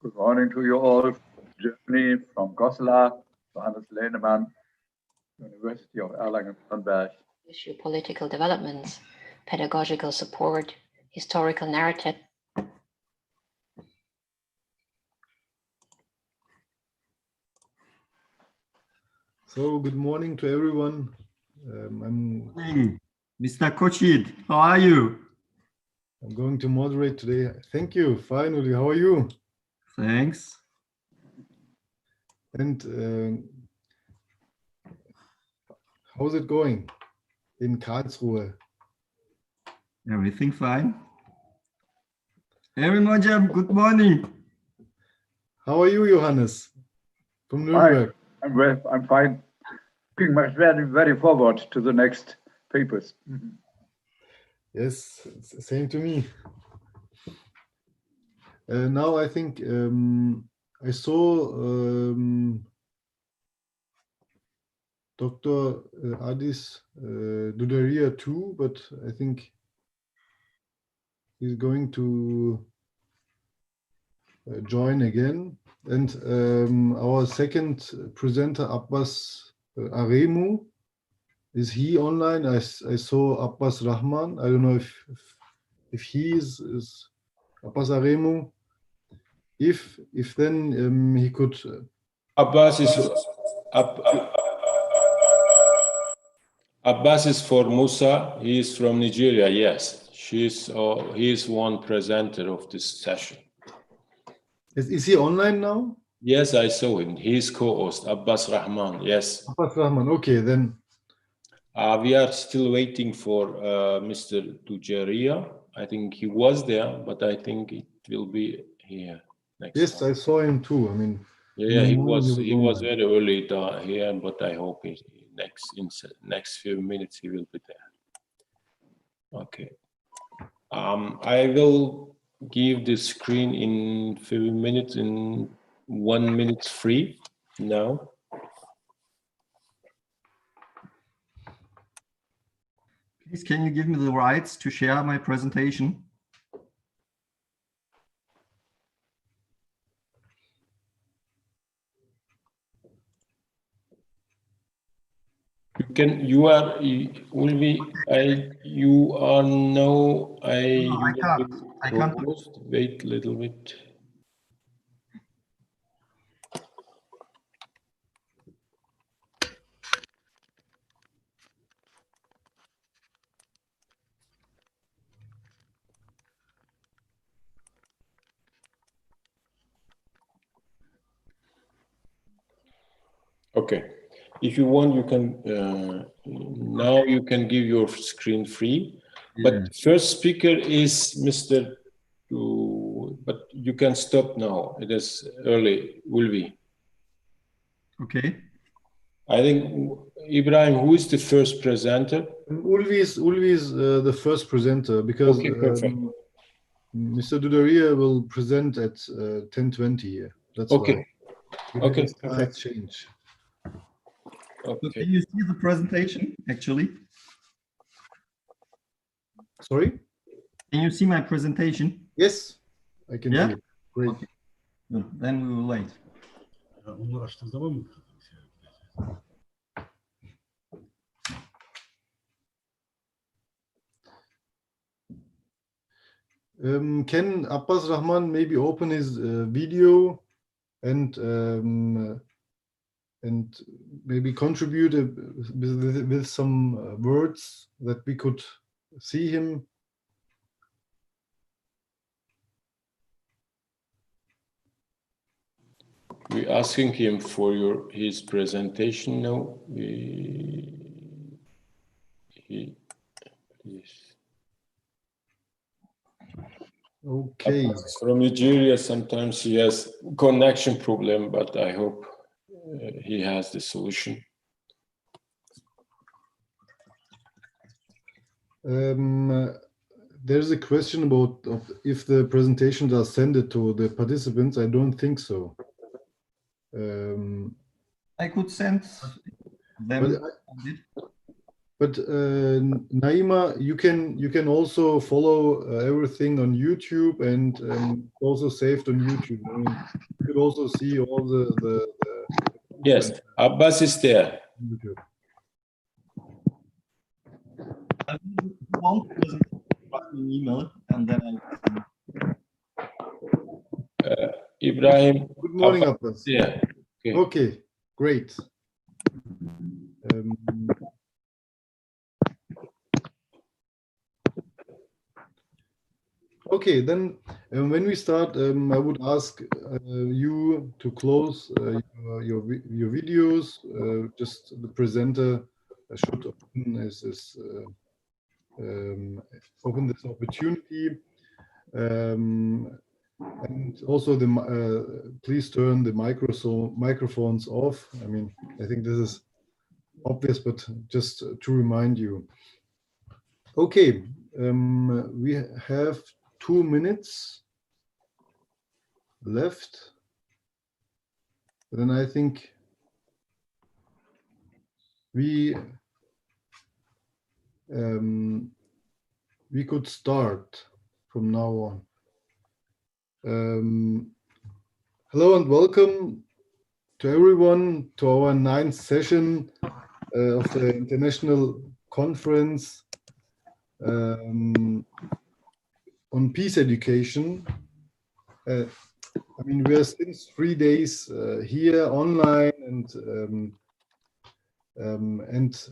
Good morning to you all from Germany, from Goslar, Johannes Lehnemann, University of Erlangen-Nuremberg. Issue political developments, pedagogical support, historical narrative. So, good morning to everyone. Morning, Mr. Kochid, how are you? I'm going to moderate today. Thank you. Finally, how are you? Thanks. And how's it going in Karlsruhe? Everything fine? Everyone, good morning. How are you, Johannes, from Nuremberg? I'm fine. Looking very forward to the next papers. Yes, same to me. Now I think I saw Dr. Adis Dudaria too, but I think he's going to join again. And our second presenter, Abbas Aremu, is he online? I saw Abbas Rahman. I don't know if he is Abbas Aremu. If then he could. Abbas is for Musa. He is from Nigeria. Yes, he is one presenter of this session. Is he online now? Yes, I saw him. He is co-host Abbas Rahman. Yes. Abbas Rahman. Okay, then. We are still waiting for Mr. Dudaria. I think he was there, but I think it will be here next Yes, time. I saw him too. I mean, yeah, he was online. very early here, but I hope in next few minutes he will be there. Okay. I will give the screen in few minutes, in 1 minute free now. Please, can you give me the rights to share my presentation? You are now. I can't. Wait a little bit. Okay. If you want, you can now you can give your screen free. Yeah. But first speaker is Mr. But you can stop now. It is early. Ulvi. Okay. I think Ibrahim, who is the first presenter? Ulvi is the first presenter because Okay, perfect. Mr. Dudaria will present at 10:20 here. That's Okay. why. Okay, Slides perfect. change. So Okay. can you see the presentation actually? Sorry? Can you see my presentation? Yes, I can Yeah? see it. Great. Okay. Good. Then we will wait. Can Abbas Rahman maybe open his video and maybe contribute with some words that we could see him? We're asking him for his presentation now. Okay. From Nigeria, sometimes he has connection problem, but I hope he has the solution. There's a question about if the presentations are sent to the participants. I don't think so. I could send them. But Naima, you can also follow everything on YouTube, and also saved on YouTube. I mean, you could also see all the Yes, Abbas is there. YouTube. I want to write me an email and then Ibrahim. Good morning, Abbas Abbas. is there. Okay. Okay, great. Okay, then when we start, I would ask you to close your videos. Just the presenter should open this opportunity, and also please turn the microphones off. I mean, I think this is obvious, but just to remind you. Okay, we have 2 minutes left. Then I think we could start from now on. Hello and welcome to everyone to our 9th session of the International Conference on Peace Education. I mean, we are since 3 days here online and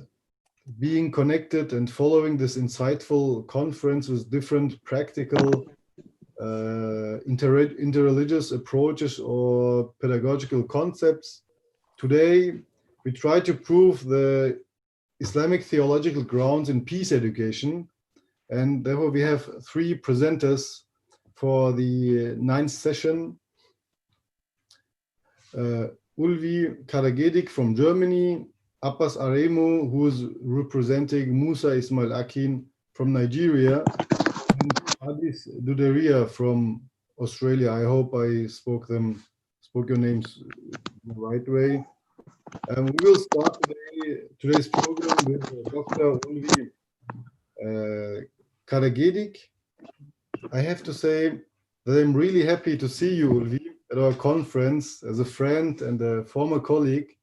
being connected and following this insightful conference with different practical interreligious approaches or pedagogical concepts. Today, we try to prove the Islamic theological grounds in peace education, and therefore we have 3 presenters for the 9th session. Ulvi Karagedik from Germany, Abbas Aremu, who is representing Musa Ismail Akin from Nigeria, and Hadis Duderia from Australia. I hope I spoke your names the right way. We will start today's program with Dr. Ulvi Karagedik. I have to say that I'm really happy to see you, Ulvi, at our conference as a friend and a former colleague.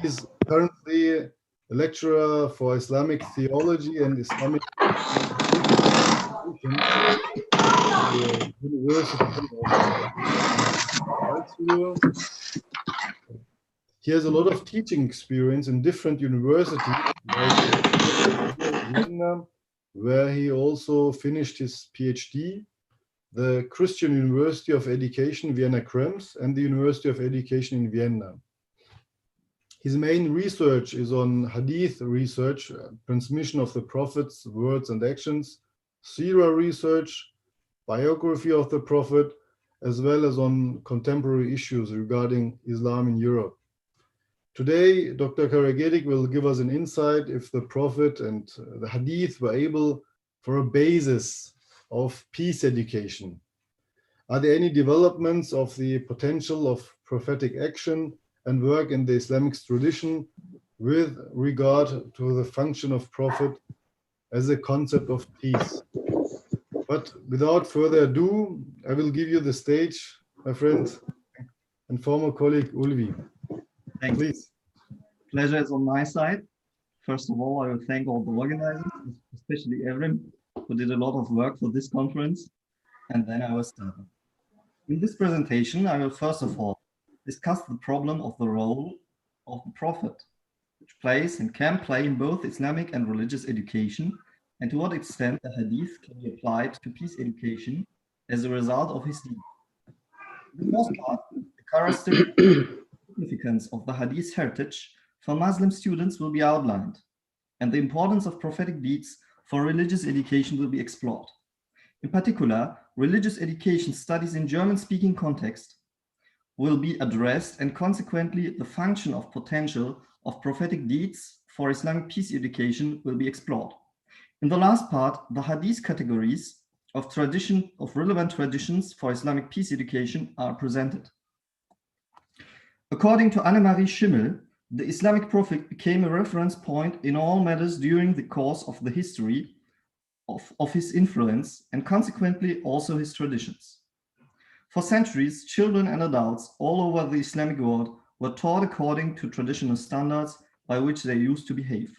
He's currently a lecturer for Islamic theology and Islamic education at the University of Karlsruhe. He has a lot of teaching experience in different universities, like Vienna, where he also finished his PhD, the Christian University of Education, Vienna Krems, and the University of Education in Vienna. His main research is on Hadith research, transmission of the Prophet's words and actions, Sirah research, biography of the Prophet, as well as on contemporary issues regarding Islam in Europe. Today, Dr. Karagedik will give us an insight if the Prophet and the Hadith were able for a basis of peace education. Are there any developments of the potential of prophetic action and work in the Islamic tradition with regard to the function of Prophet as a concept of peace? But without further ado, I will give you the stage, my friend and former colleague Ulvi. Thanks. Please. Pleasure is on my side. First of all, I will thank all the organizers, especially Evrim, who did a lot of work for this conference. And then I will start. In this presentation, I will first of all discuss the problem of the role of the Prophet, which plays and can play in both Islamic and religious education, and to what extent the Hadith can be applied to peace education as a result of his deed. In the first part, the characteristic significance of the Hadith heritage for Muslim students will be outlined, and the importance of prophetic deeds for religious education will be explored. In particular, religious education studies in German-speaking context will be addressed, and consequently the function of potential of prophetic deeds for Islamic peace education will be explored. In the last part, the Hadith categories of relevant traditions for Islamic peace education are presented. According to Annemarie Schimmel, the Islamic prophet became a reference point in all matters during the course of the history of his influence and consequently also his traditions. For centuries, children and adults all over the Islamic world were taught according to traditional standards by which they used to behave.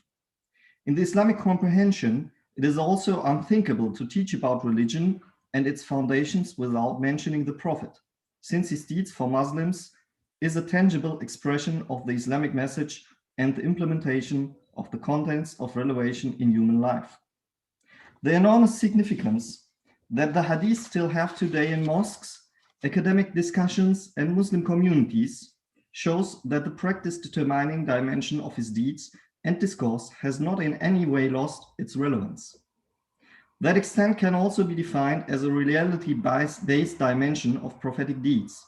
In the Islamic comprehension, it is also unthinkable to teach about religion and its foundations without mentioning the Prophet, since his deeds for Muslims is a tangible expression of the Islamic message and the implementation of the contents of revelation in human life. The enormous significance that the Hadith still have today in mosques, academic discussions, and Muslim communities shows that the practice determining dimension of his deeds and discourse has not in any way lost its relevance. That extent can also be defined as a reality-based dimension of prophetic deeds,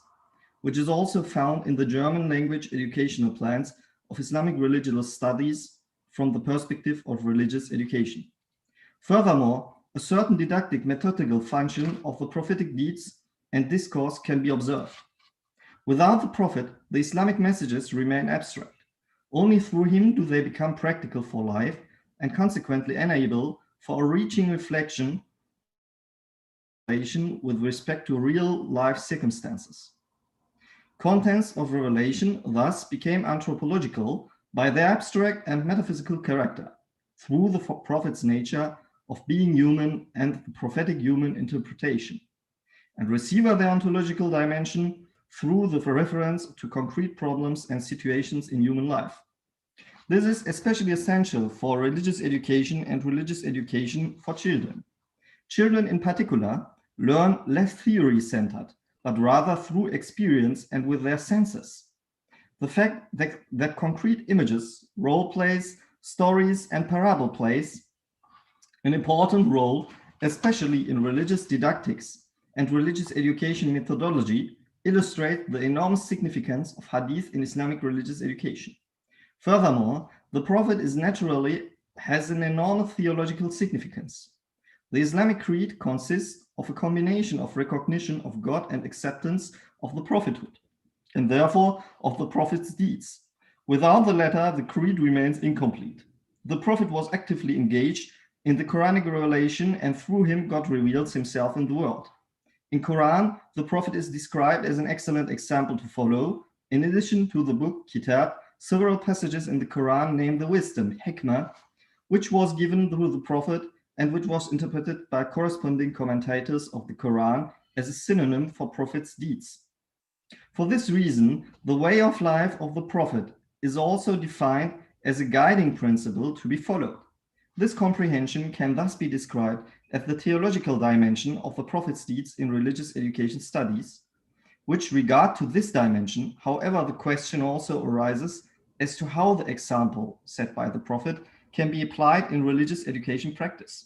which is also found in the German language educational plans of Islamic religious studies from the perspective of religious education. Furthermore, a certain didactic methodical function of the prophetic deeds and discourse can be observed. Without the Prophet, the Islamic messages remain abstract. Only through him do they become practical for life and consequently enable for a reaching reflection with respect to real life circumstances. Contents of revelation thus became anthropological by their abstract and metaphysical character, through the Prophet's nature of being human and the prophetic human interpretation, and receiver their ontological dimension through the reference to concrete problems and situations in human life. This is especially essential for religious education and religious education for children. Children in particular learn less theory-centered, but rather through experience and with their senses. The fact that concrete images, role plays, stories, and parable plays an important role, especially in religious didactics and religious education methodology, illustrate the enormous significance of Hadith in Islamic religious education. Furthermore, the Prophet has an enormous theological significance. The Islamic creed consists of a combination of recognition of God and acceptance of the prophethood, and therefore of the Prophet's deeds. Without the latter, the creed remains incomplete. The Prophet was actively engaged in the Quranic revelation, and through him God reveals himself in the world. In Quran, the Prophet is described as an excellent example to follow. In addition to the book Kitab, several passages in the Quran name the wisdom, hikmah, which was given through the Prophet and which was interpreted by corresponding commentators of the Quran as a synonym for Prophet's deeds. For this reason, the way of life of the Prophet is also defined as a guiding principle to be followed. This comprehension can thus be described as the theological dimension of the Prophet's deeds in religious education studies, which regard to this dimension. However, the question also arises as to how the example set by the Prophet can be applied in religious education practice.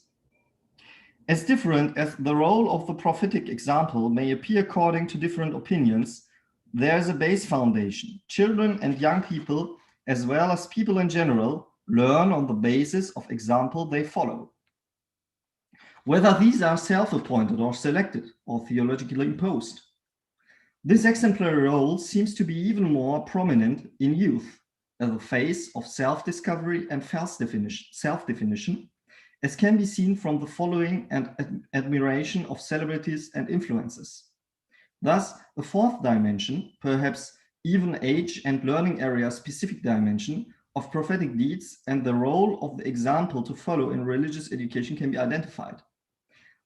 As different as the role of the prophetic example may appear according to different opinions, there is a base foundation. Children and young people, as well as people in general, learn on the basis of example they follow. Whether these are self-appointed or selected or theologically imposed. This exemplary role seems to be even more prominent in youth, as a phase of self-discovery and self-definition, as can be seen from the following and admiration of celebrities and influences. Thus, a fourth dimension, perhaps even age and learning area specific dimension of prophetic deeds and the role of the example to follow in religious education can be identified.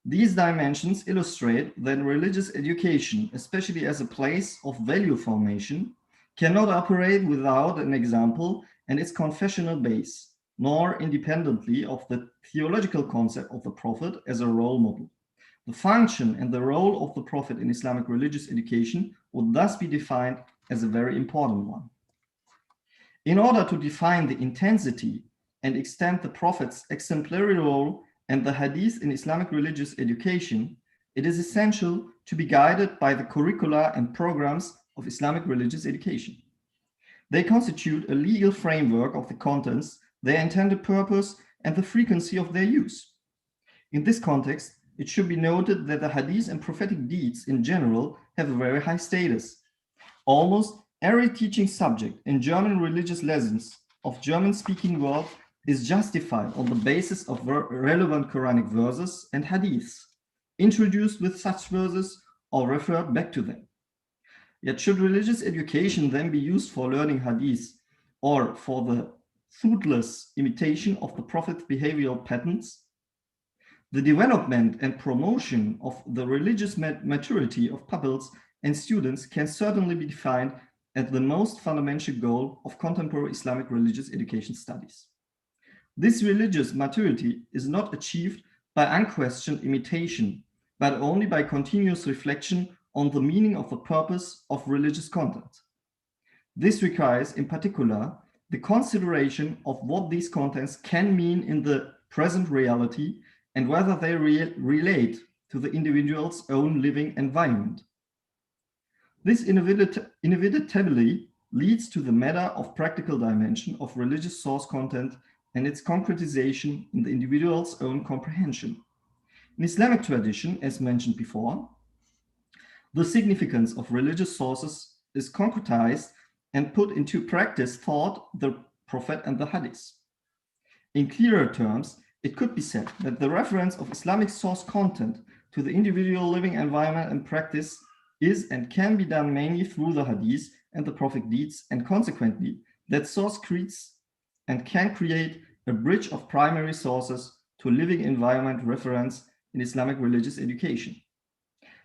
These dimensions illustrate that religious education, especially as a place of value formation, cannot operate without an example and its confessional base, nor independently of the theological concept of the Prophet as a role model. The function and the role of the Prophet in Islamic religious education would thus be defined as a very important one. In order to define the intensity and extend the Prophet's exemplary role and the Hadith in Islamic religious education, it is essential to be guided by the curricula and programs of Islamic religious education. They constitute a legal framework of the contents, their intended purpose, and the frequency of their use. In this context, it should be noted that the Hadith and prophetic deeds in general have a very high status, almost Every teaching subject in German religious lessons of German-speaking world is justified on the basis of relevant Quranic verses and hadiths, introduced with such verses or referred back to them. Yet should religious education then be used for learning hadiths or for the fruitless imitation of the Prophet's behavioral patterns? The development and promotion of the religious maturity of pupils and students can certainly be defined as the most fundamental goal of contemporary Islamic religious education studies. This religious maturity is not achieved by unquestioned imitation, but only by continuous reflection on the meaning of the purpose of religious content. This requires, in particular, the consideration of what these contents can mean in the present reality and whether they relate to the individual's own living environment. This inevitably leads to the matter of practical dimension of religious source content and its concretization in the individual's own comprehension. In Islamic tradition, as mentioned before, the significance of religious sources is concretized and put into practice thought the Prophet and the Hadith. In clearer terms, it could be said that the reference of Islamic source content to the individual living environment and practice is and can be done mainly through the Hadith and the Prophet deeds, and consequently, that source creates and can create a bridge of primary sources to living environment reference in Islamic religious education.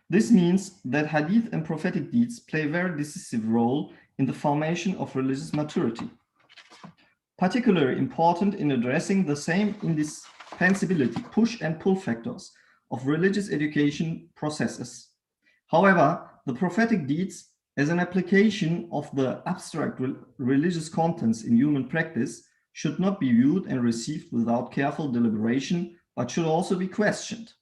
This means that Hadith and prophetic deeds play a very decisive role in the formation of religious maturity. Particularly important in addressing the same indispensability, push and pull factors of religious education processes. However, the prophetic deeds as an application of the abstract religious contents in human practice should not be viewed and received without careful deliberation, but should also be questioned.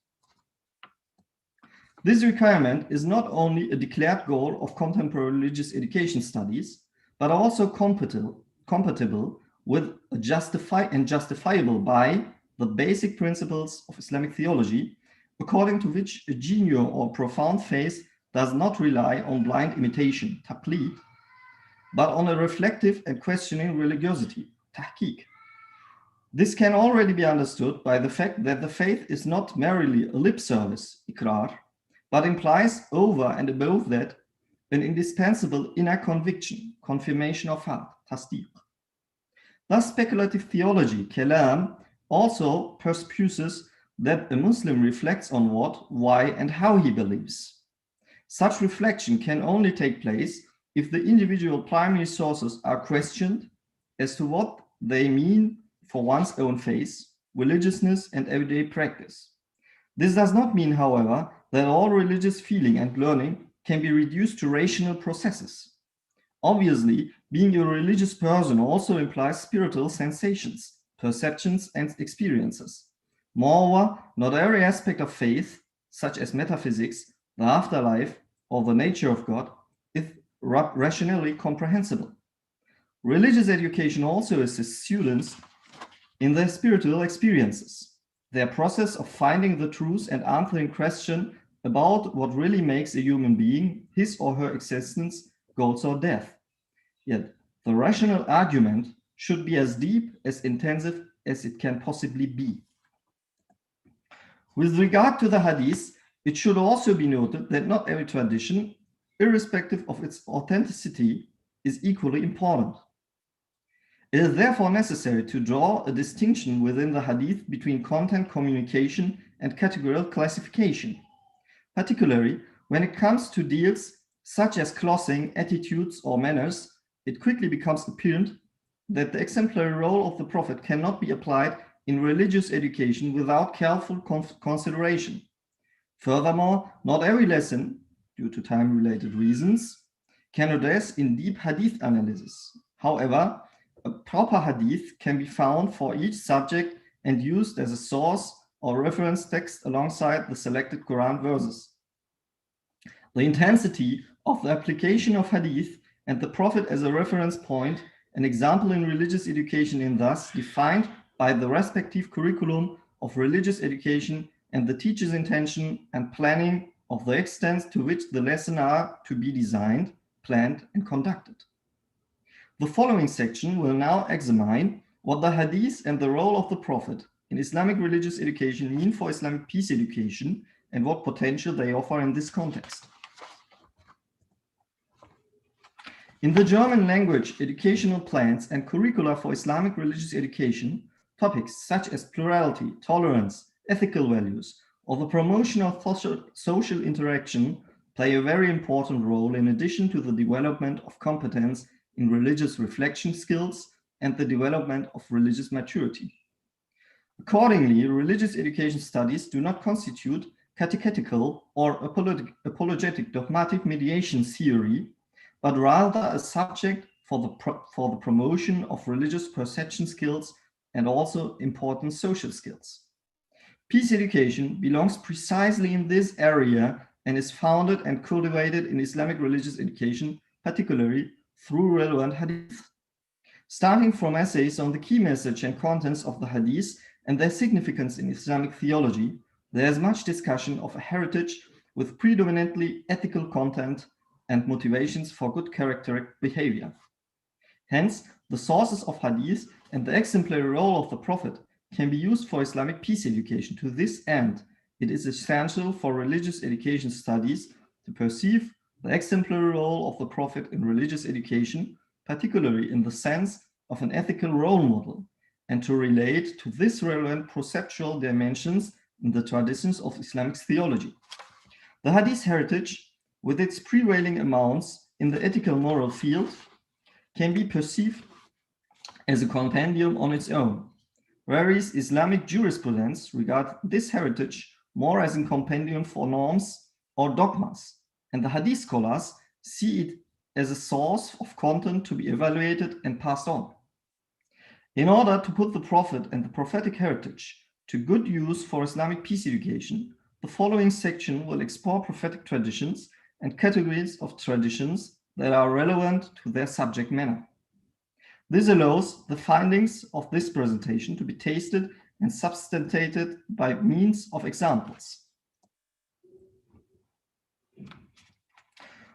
This requirement is not only a declared goal of contemporary religious education studies, but also compatible with justifiable by the basic principles of Islamic theology, according to which a genuine or profound faith does not rely on blind imitation, taqlid, but on a reflective and questioning religiosity, tahqiq. This can already be understood by the fact that the faith is not merely a lip service, ikrar, but implies over and above that an indispensable inner conviction, confirmation of heart, tasdiq. Thus, speculative theology, kalam, also presupposes that a Muslim reflects on what, why, and how he believes. Such reflection can only take place if the individual primary sources are questioned as to what they mean for one's own faith, religiousness, and everyday practice. This does not mean, however, that all religious feeling and learning can be reduced to rational processes. Obviously, being a religious person also implies spiritual sensations, perceptions, and experiences. Moreover, not every aspect of faith, such as metaphysics, the afterlife, or the nature of God, is rationally comprehensible. Religious education also assists students in their spiritual experiences, their process of finding the truth and answering questions about what really makes a human being, his or her existence, goals or death. Yet, the rational argument should be as deep, as intensive as it can possibly be. With regard to the Hadith, it should also be noted that not every tradition, irrespective of its authenticity, is equally important. It is therefore necessary to draw a distinction within the Hadith between content communication and categorical classification, particularly when it comes to deals such as clothing, attitudes, or manners. It quickly becomes apparent that the exemplary role of the Prophet cannot be applied in religious education without careful consideration. Furthermore, not every lesson, due to time-related reasons, can address in deep Hadith analysis. However, a proper Hadith can be found for each subject and used as a source or reference text alongside the selected Quran verses. The intensity of the application of Hadith and the Prophet as a reference point, an example in religious education, is thus defined by the respective curriculum of religious education and the teacher's intention and planning of the extent to which the lessons are to be designed, planned, and conducted. The following section will now examine what the hadith and the role of the Prophet in Islamic religious education mean for Islamic peace education and what potential they offer in this context. In the German language educational plans and curricula for Islamic religious education, topics such as plurality, tolerance, ethical values, or the promotion of social interaction play a very important role in addition to the development of competence in religious reflection skills and the development of religious maturity. Accordingly, religious education studies do not constitute catechetical or apologetic dogmatic mediation theory, but rather a subject for the promotion of religious perception skills and also important social skills. Peace education belongs precisely in this area and is founded and cultivated in Islamic religious education, particularly through relevant hadith. Starting from essays on the key message and contents of the hadith and their significance in Islamic theology, there is much discussion of a heritage with predominantly ethical content and motivations for good character behavior. Hence, the sources of hadith and the exemplary role of the Prophet can be used for Islamic peace education. To this end, it is essential for religious education studies to perceive the exemplary role of the Prophet in religious education, particularly in the sense of an ethical role model, and to relate to this relevant perceptual dimensions in the traditions of Islamic theology. The hadith heritage, with its prevailing amounts in the ethical moral field, can be perceived as a compendium on its own, whereas Islamic jurisprudence regards this heritage more as a compendium for norms or dogmas, and the hadith scholars see it as a source of content to be evaluated and passed on. In order to put the Prophet and the prophetic heritage to good use for Islamic peace education, the following section will explore prophetic traditions and categories of traditions that are relevant to their subject matter. This allows the findings of this presentation to be tasted and substantiated by means of examples.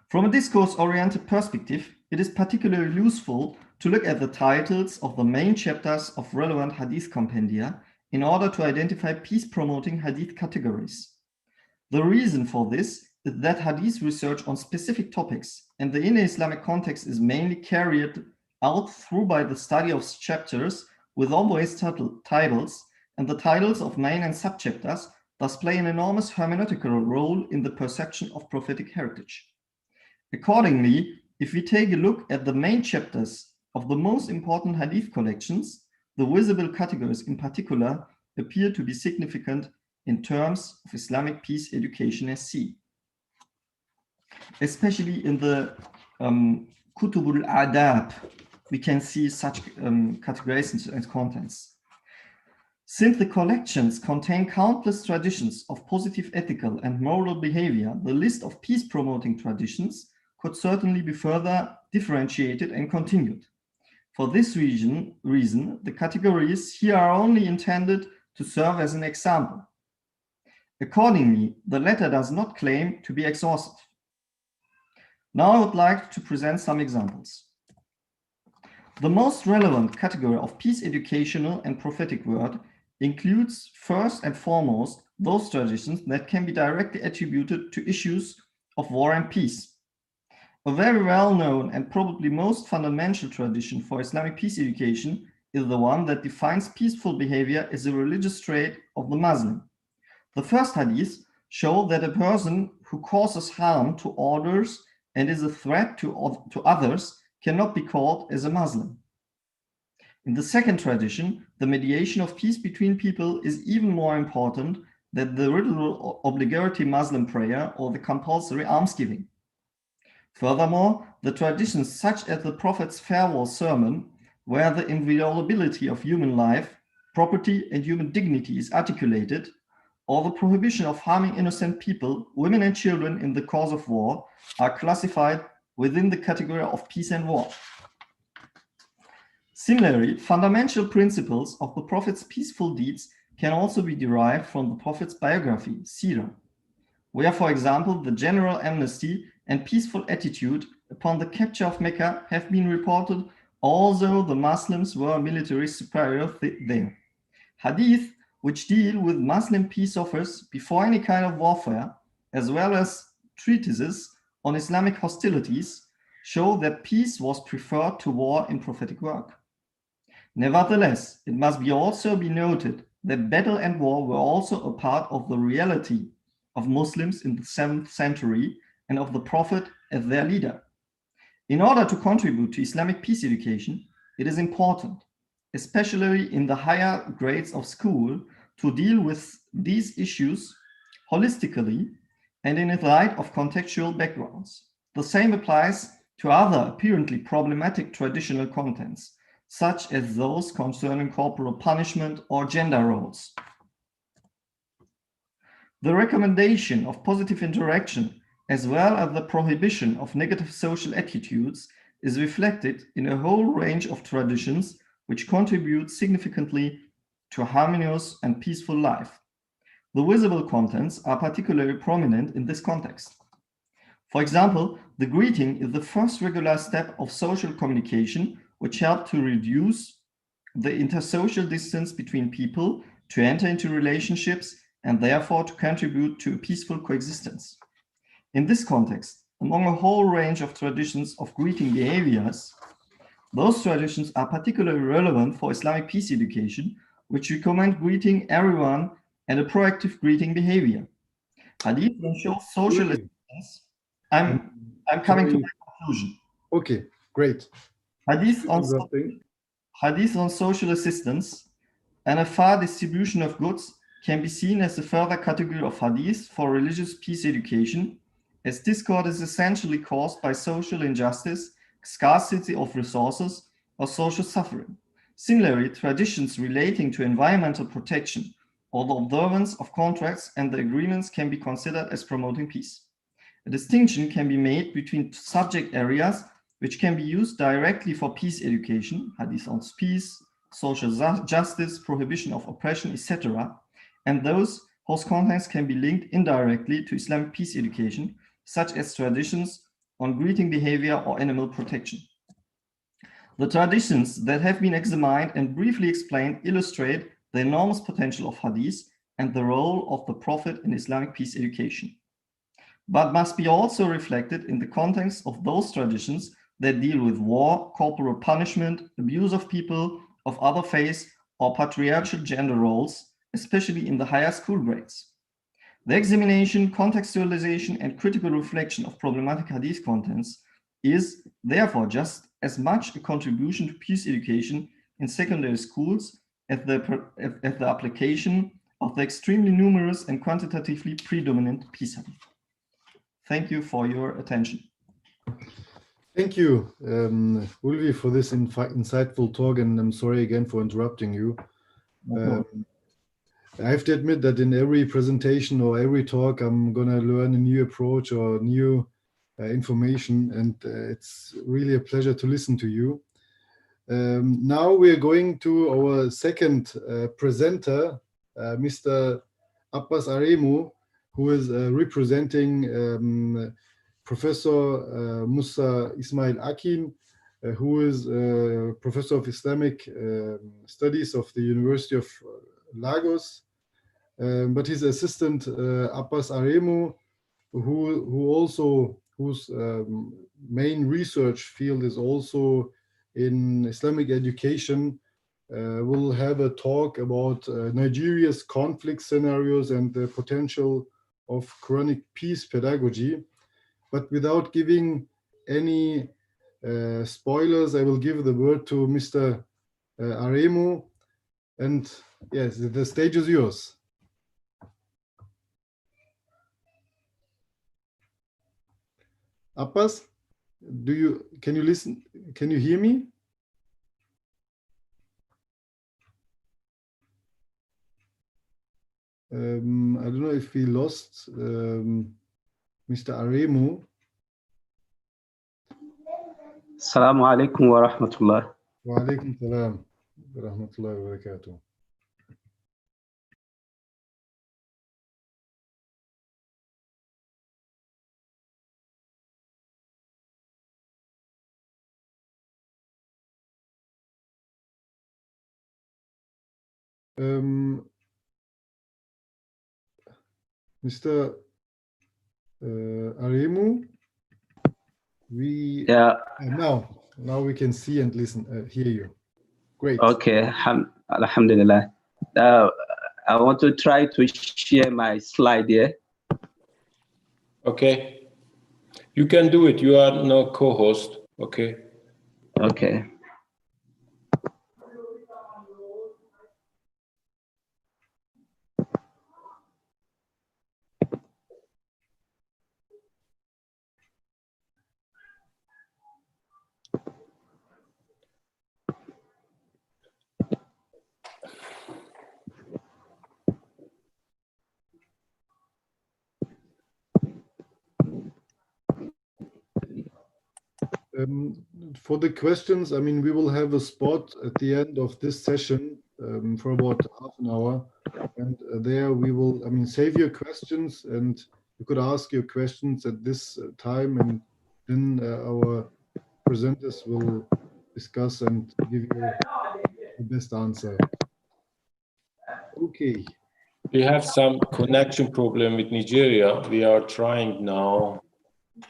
From a discourse-oriented perspective, it is particularly useful to look at the titles of the main chapters of relevant hadith compendia in order to identify peace-promoting hadith categories. The reason for this is that hadith research on specific topics and the inner Islamic context is mainly carried out through by the study of chapters with always titles, and the titles of main and subchapters thus play an enormous hermeneutical role in the perception of prophetic heritage. Accordingly, if we take a look at the main chapters of the most important hadith collections, the visible categories in particular appear to be significant in terms of Islamic peace education as seen. Especially in the Kutubul Adab, we can see such categories and contents. Since the collections contain countless traditions of positive ethical and moral behavior, the list of peace-promoting traditions could certainly be further differentiated and continued. For this reason, the categories here are only intended to serve as an example. Accordingly, the letter does not claim to be exhaustive. Now I would like to present some examples. The most relevant category of peace educational and prophetic work includes first and foremost those traditions that can be directly attributed to issues of war and peace. A very well-known and probably most fundamental tradition for Islamic peace education is the one that defines peaceful behavior as a religious trait of the Muslim. The first hadith show that a person who causes harm to others and is a threat to others cannot be called as a Muslim. In the second tradition, the mediation of peace between people is even more important than the ritual obligatory Muslim prayer or the compulsory almsgiving. Furthermore, the traditions such as the Prophet's farewell sermon, where the inviolability of human life, property, and human dignity is articulated, or the prohibition of harming innocent people, women and children in the course of war, are classified within the category of peace and war. Similarly, fundamental principles of the Prophet's peaceful deeds can also be derived from the Prophet's biography, Sirah, where, for example, the general amnesty and peaceful attitude upon the capture of Mecca have been reported, although the Muslims were military superior there. Hadith, which deal with Muslim peace offers before any kind of warfare, as well as treatises on Islamic hostilities, show that peace was preferred to war in prophetic work. Nevertheless, it must also be noted that battle and war were also a part of the reality of Muslims in the 7th century and of the Prophet as their leader. In order to contribute to Islamic peace education, it is important, especially in the higher grades of school, to deal with these issues holistically and in light of contextual backgrounds. The same applies to other apparently problematic traditional contents, such as those concerning corporal punishment or gender roles. The recommendation of positive interaction, as well as the prohibition of negative social attitudes, is reflected in a whole range of traditions which contribute significantly to a harmonious and peaceful life. The visible contents are particularly prominent in this context. For example, the greeting is the first regular step of social communication, which helps to reduce the intersocial distance between people, to enter into relationships, and therefore to contribute to a peaceful coexistence. In this context, among a whole range of traditions of greeting behaviors, those traditions are particularly relevant for Islamic peace education, which recommend greeting everyone and a proactive greeting behavior. Hadith then shows social assistance. I'm coming to my conclusion. Okay, great. Hadith on social assistance and a fair distribution of goods can be seen as a further category of hadith for religious peace education, as discord is essentially caused by social injustice, scarcity of resources, or social suffering. Similarly, traditions relating to environmental protection or the observance of contracts and the agreements can be considered as promoting peace. A distinction can be made between subject areas which can be used directly for peace education, hadith on peace, social justice, prohibition of oppression, etc., and those whose contents can be linked indirectly to Islamic peace education, such as traditions on greeting behavior or animal protection. The traditions that have been examined and briefly explained illustrate the enormous potential of hadith and the role of the Prophet in Islamic peace education, but must be also reflected in the context of those traditions that deal with war, corporal punishment, abuse of people of other faiths, or patriarchal gender roles, especially in the higher school grades. The examination, contextualization, and critical reflection of problematic hadith contents is therefore just as much a contribution to peace education in secondary schools as the application of the extremely numerous and quantitatively predominant peace hadith. Thank you for your attention. Thank you, Ulvi, for this insightful talk, and I'm sorry again for interrupting you. I have to admit that in every presentation or every talk, I'm going to learn a new approach or new information, and it's really a pleasure to listen to you. Now we're going to our second presenter, Mr. Abbas Aremu, who is representing Professor Musa Ismail Akin, who is Professor of Islamic Studies of the University of Lagos, but his assistant Abbas Aremu, whose main research field is also in Islamic education, will have a talk about Nigeria's conflict scenarios and the potential of Quranic peace pedagogy. But without giving any spoilers, I will give the word to Mr. Aremu. And yes, the stage is yours. Abbas, can you listen? Can you hear me? I don't know if we lost Mr. Aremu. Assalamu alaikum wa rahmatullah. Wa alaikum salam wa rahmatullahi wa barakatuh. Mr. Aremu, we Yeah. now we can see and listen, hear you. Great. Okay. Alhamdulillah. I want to try to share my slide here. Okay. You can do it. You are no co-host. Okay. Okay. For the questions, I mean, we will have a spot at the end of this session for about half an hour. And there we will, I mean, save your questions and you could ask your questions at this time, and then our presenters will discuss and give you the best answer. Okay. We have some connection problem with Nigeria. We are trying now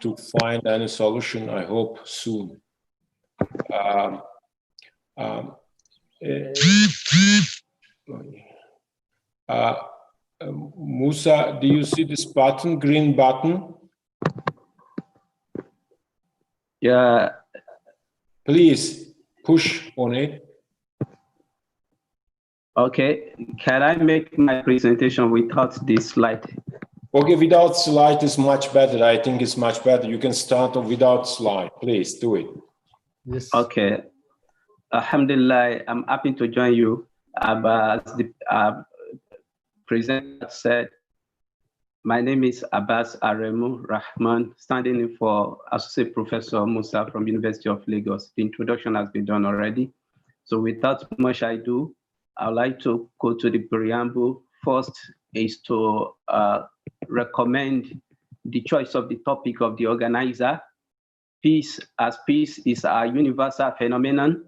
to find any solution, I hope soon. Musa, do you see this button, green button? Yeah. Please push on it. Okay. Can I make my presentation without this slide? Okay, without slide is much better. I think it's much better. You can start without slide. Please do it. Yes. Okay. Alhamdulillah, I'm happy to join you. As the presenter said, my name is Abbas Aremu Rahman, standing in for Associate Professor Musa from University of Lagos. The introduction has been done already. So without much ado, I'd like to go to the preamble. First is to recommend the choice of the topic of the organizer. Peace, as peace is a universal phenomenon,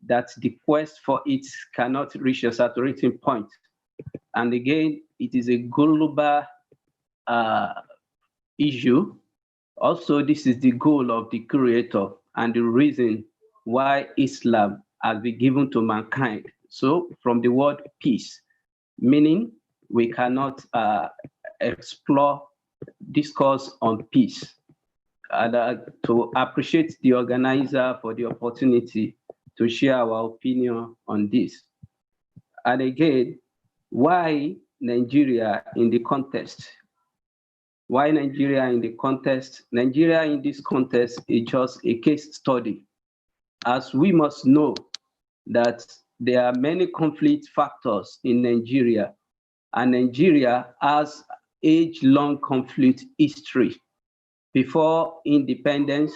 that the quest for it cannot reach a saturating point. And again, it is a global issue. Also, this is the goal of the Creator and the reason why Islam has been given to mankind. So from the word peace, meaning we cannot explore discourse on peace. And to appreciate the organizer for the opportunity to share our opinion on this. And again, why Nigeria in the context? Why Nigeria in the context? Nigeria in this context is just a case study. As we must know that there are many conflict factors in Nigeria, and Nigeria has age-long conflict history before independence,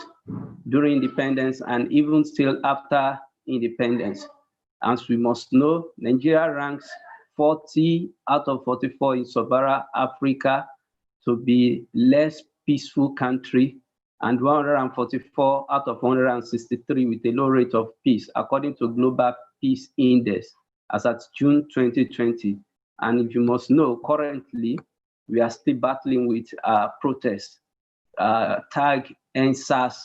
during independence, and even still after independence. As we must know, Nigeria ranks 40 out of 44 in Sub-Saharan Africa to be less peaceful country, and 144 out of 163 with a low rate of peace, according to Global Peace Index, as at June 2020. And if you must know, currently, we are still battling with protests, tag EndSARS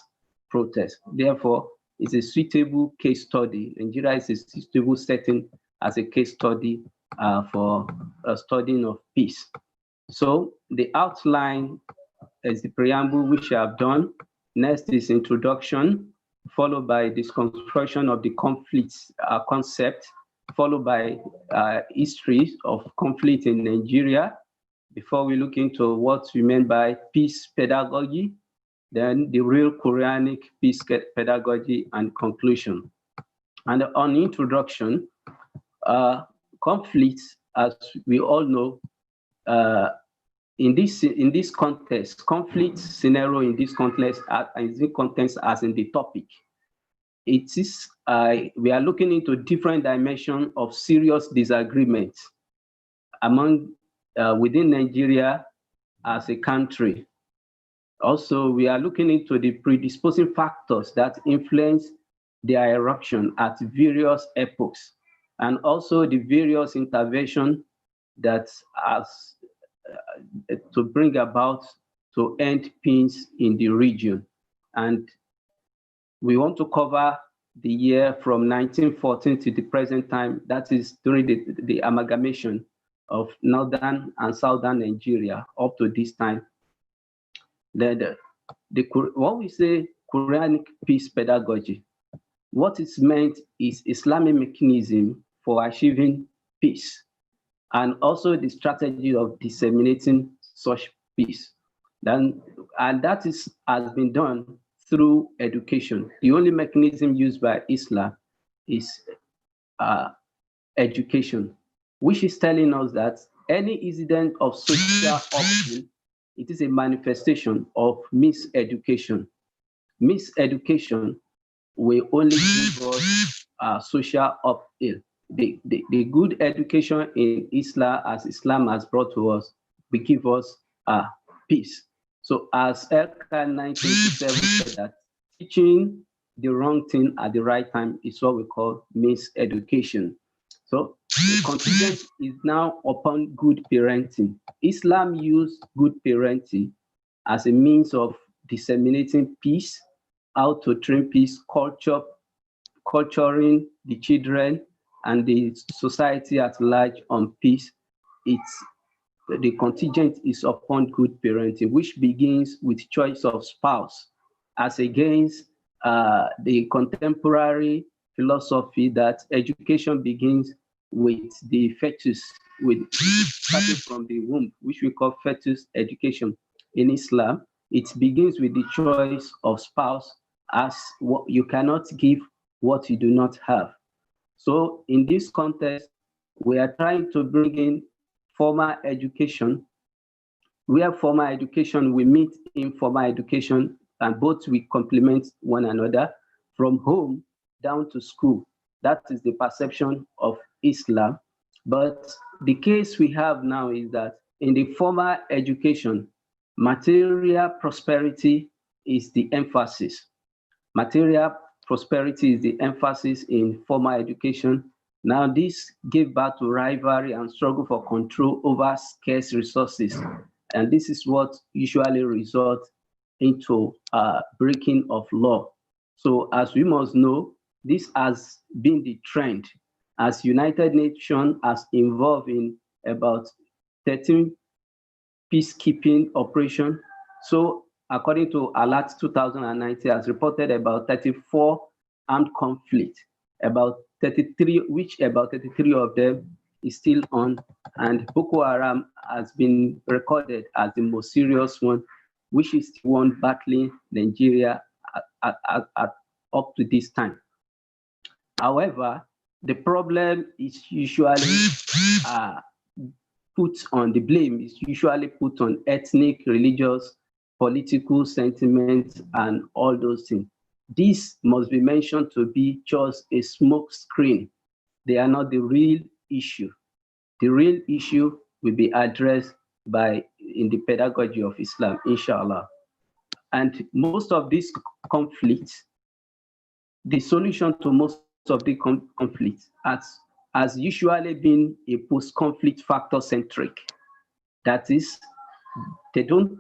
protest. Therefore, it's a suitable case study. Nigeria is a suitable setting as a case study for studying of peace. So the outline is the preamble which I have done. Next is introduction, followed by disconstruction of the conflicts concept, followed by history of conflict in Nigeria, before we look into what we mean by peace pedagogy, then the real Quranic peace pedagogy, and conclusion. And on introduction, conflicts, as we all know, in this context, conflict scenario in this context, as in the topic, it is we are looking into different dimensions of serious disagreements among within Nigeria as a country. Also, we are looking into the predisposing factors that influence their eruption at various epochs. and also the various interventions that has to bring about to end peace in the region. And we want to cover the year from 1914 to the present time, that is during the amalgamation of northern and southern Nigeria up to this time. What we say Quranic peace pedagogy, what is meant is Islamic mechanism for achieving peace, and also the strategy of disseminating such peace. And that has been done through education. The only mechanism used by Islam is education, which is telling us that any incident of social upheaval, it is a manifestation of miseducation. Miseducation will only give us social upheaval. The good education in Islam, as Islam has brought to us, will give us peace. So as Elkan 1927 said, that teaching the wrong thing at the right time is what we call miseducation. So the contingent is now upon good parenting. Islam used good parenting as a means of disseminating peace, how to train peace, culturing the children and the society at large on peace. The contingent is upon good parenting, which begins with choice of spouse, as against the contemporary philosophy that education begins with the fetus, starting from the womb, which we call fetus education. In Islam, it begins with the choice of spouse, as what you cannot give what you do not have. So in this context, we are trying to bring in formal education, where formal education we meet informal education, and both we complement one another from home down to school. That is the perception of Islam. But the case we have now is that in the formal education, material prosperity is the emphasis. Material prosperity is the emphasis in formal education. Now, this gave birth to rivalry and struggle for control over scarce resources. And this is what usually results into breaking of law. So as we must know, this has been the trend as United Nations has involved in about 13 peacekeeping operations. So according to ALERT 2019, has reported about 34 armed conflicts, about 33 of them is still on, and Boko Haram has been recorded as the most serious one, which is the one battling Nigeria up to this time. However, the problem is usually the blame is usually put on ethnic, religious, political sentiments, and all those things. This must be mentioned to be just a smoke screen. They are not the real issue. The real issue will be addressed in the pedagogy of Islam, inshallah. And most of these conflicts, the solution to most of the conflicts has usually been a post-conflict factor-centric. That is, they don't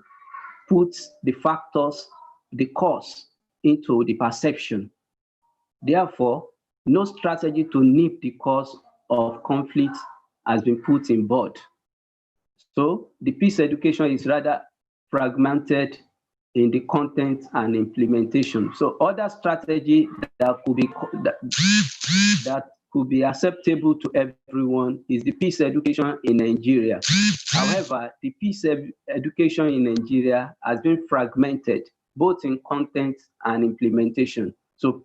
put the factors, the cause, into the perception. Therefore, no strategy to nip the cause of conflict has been put in board. So the peace education is rather fragmented in the content and implementation. So other strategy that could be acceptable to everyone is the peace education in Nigeria. However, the peace education in Nigeria has been fragmented, both in content and implementation. So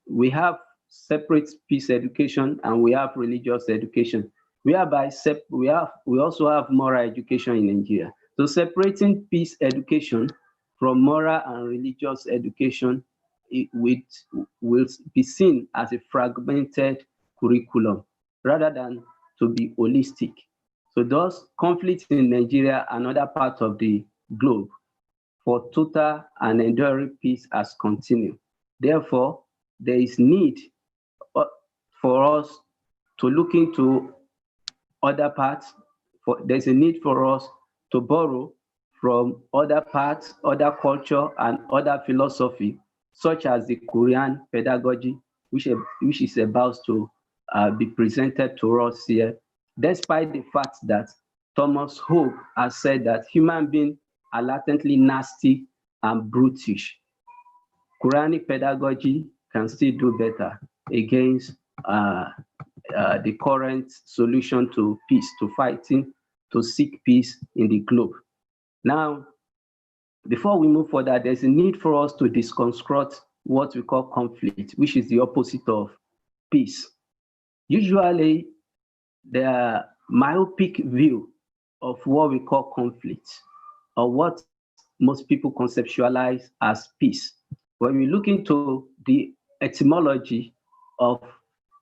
we have separate peace education and we have religious education. We also have moral education in Nigeria. So separating peace education from moral and religious education, it will be seen as a fragmented curriculum rather than to be holistic. So those conflicts in Nigeria and other parts of the globe for total and enduring peace has continued. Therefore, there is need for us to look into other parts. There's a need for us to borrow from other parts, other culture, and other philosophy, such as the Korean pedagogy, which is about to be presented to us here, despite the fact that Thomas Hobbes has said that human beings are latently nasty and brutish. Quranic pedagogy can still do better against the current solution to peace, to fighting, to seek peace in the globe. Now, before we move further, there's a need for us to deconstruct what we call conflict, which is the opposite of peace. Usually, the myopic view of what we call conflict, or what most people conceptualize as peace. When we look into the etymology of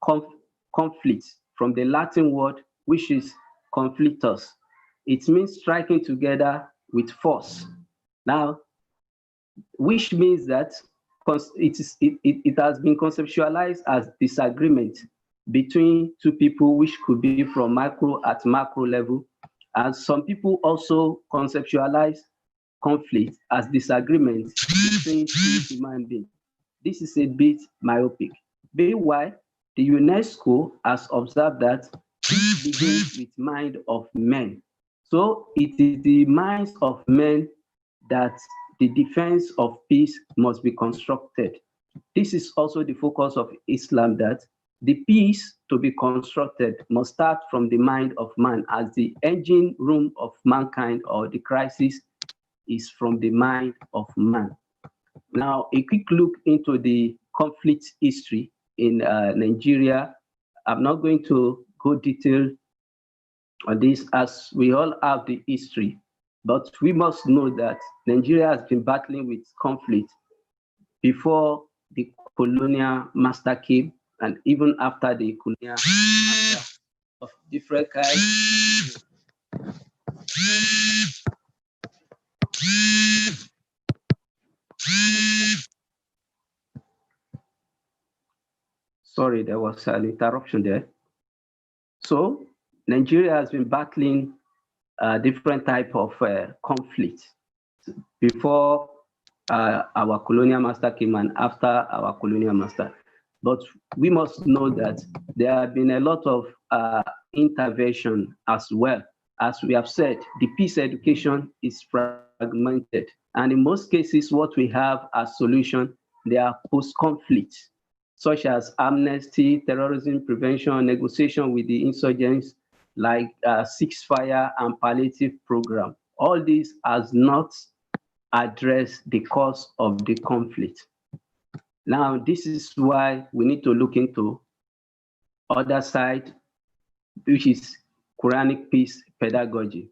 conflict from the Latin word, which is conflictus, it means striking together with force. Now, which means that it has been conceptualized as disagreement between two people, which could be from micro at macro level. And some people also conceptualize conflict as disagreement between two human beings. This is a bit myopic. Meanwhile, the UNESCO has observed that peace begins with mind of men. So it is the minds of men that the defense of peace must be constructed. This is also the focus of Islam, that the peace to be constructed must start from the mind of man, as the engine room of mankind, or the crisis, is from the mind of man. Now, a quick look into the conflict history in Nigeria. I'm not going to go detail on this, as we all have the history, but we must know that Nigeria has been battling with conflict before the colonial master came, and even after the colonial master of different kinds. Sorry, there was an interruption there. So Nigeria has been battling different type of conflict before our colonial master came and after our colonial master. But we must know that there have been a lot of intervention as well. As we have said, the peace education is fragmented. And in most cases, what we have as solution, they are post-conflict, such as amnesty, terrorism prevention, negotiation with the insurgents, like ceasefire and palliative program. All this has not addressed the cause of the conflict. Now, this is why we need to look into other side, which is Quranic peace pedagogy.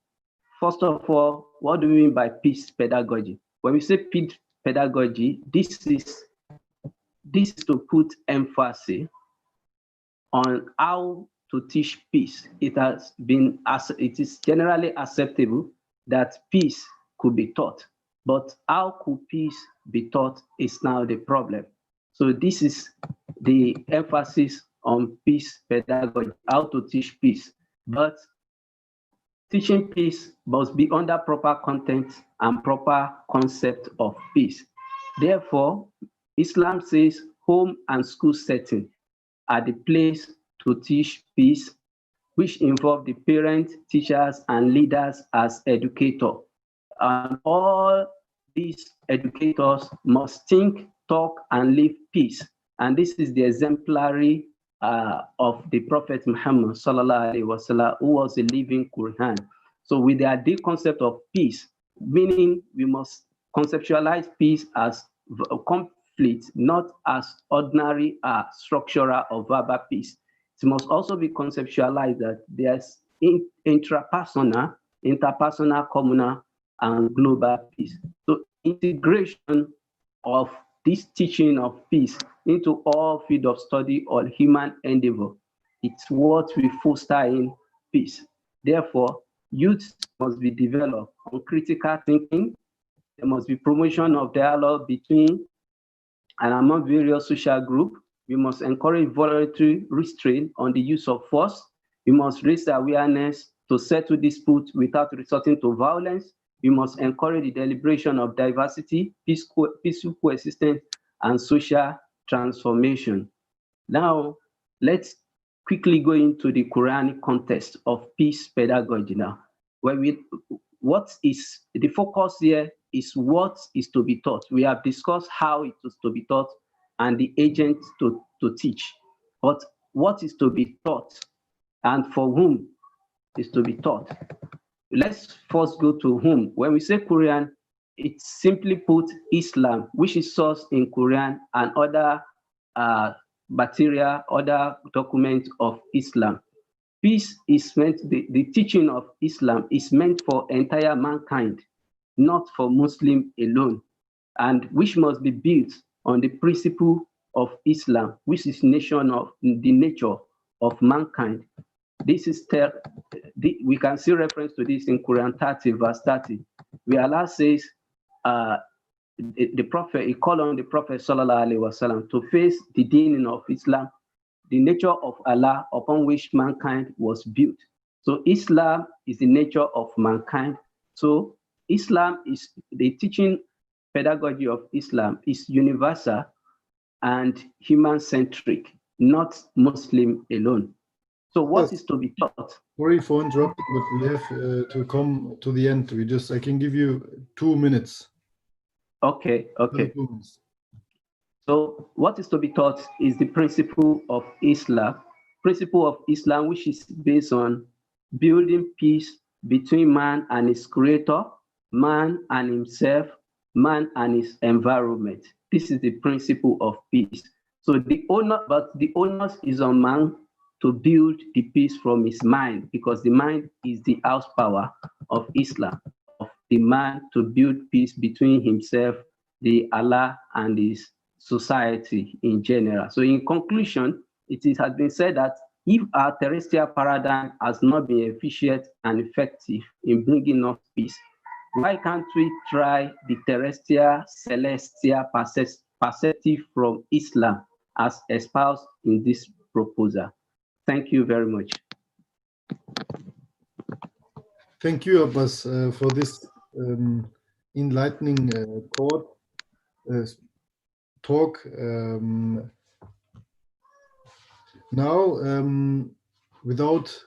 First of all, what do we mean by peace pedagogy? When we say peace pedagogy, this is to put emphasis on how to teach peace. It is generally acceptable that peace could be taught, but how could peace be taught is now the problem. So this is the emphasis on peace pedagogy, how to teach peace. But teaching peace must be under proper content and proper concept of peace. Therefore, Islam says home and school setting are the place to teach peace, which involve the parents, teachers, and leaders as educators. And all these educators must think, talk, and live peace. And this is the exemplary of the Prophet Muhammad sallallahu alaihi wasallam, who was a living Quran. So with the ideal concept of peace, meaning we must conceptualize peace as conflict, not as ordinary structural or verbal peace. It must also be conceptualized that there's interpersonal, communal, and global peace. So integration of this teaching of peace into all fields of study or human endeavor, it's what we foster in peace. Therefore, youth must be developed on critical thinking. There must be promotion of dialogue between and among various social groups, We must encourage voluntary restraint on the use of force. We must raise awareness to settle disputes without resorting to violence. We must encourage the deliberation of diversity, peaceful coexistence, and social transformation. Now, let's quickly go into the Quranic context of peace pedagogy now. What is the focus here is what is to be taught. We have discussed how it is to be taught and the agent to teach. But what is to be taught and for whom is to be taught? Let's first go to whom. When we say Quran, it's simply put Islam, which is sourced in Quran and other material, other documents of Islam. Peace is meant, the teaching of Islam is meant for entire mankind, not for Muslim alone, and which must be built on the principle of Islam, which is the nature of mankind. This is we can see reference to this in Quran 30, verse 30, where Allah says, the Prophet, he called on the Prophet Sallallahu Alaihi Wasallam to face the deen of Islam, the nature of Allah upon which mankind was built. So Islam is the nature of mankind. So Islam is the teaching pedagogy of Islam is universal and human-centric, not Muslim alone. So what is to be taught? Sorry for interrupting, but we have to come to the end. I can give you 2 minutes. Okay. So what is to be taught is the principle of Islam, which is based on building peace between man and his creator, man and himself, man and his environment. This is the principle of peace. So the onus is on man to build the peace from his mind, because the mind is the house power of Islam, of the man to build peace between himself, the Allah, and his society in general. So in conclusion, has been said that if our terrestrial paradigm has not been efficient and effective in bringing us peace, why can't we try the terrestrial, celestial perspective from Islam as espoused in this proposal? Thank you very much. Thank you, Abbas, for this enlightening talk. Now, without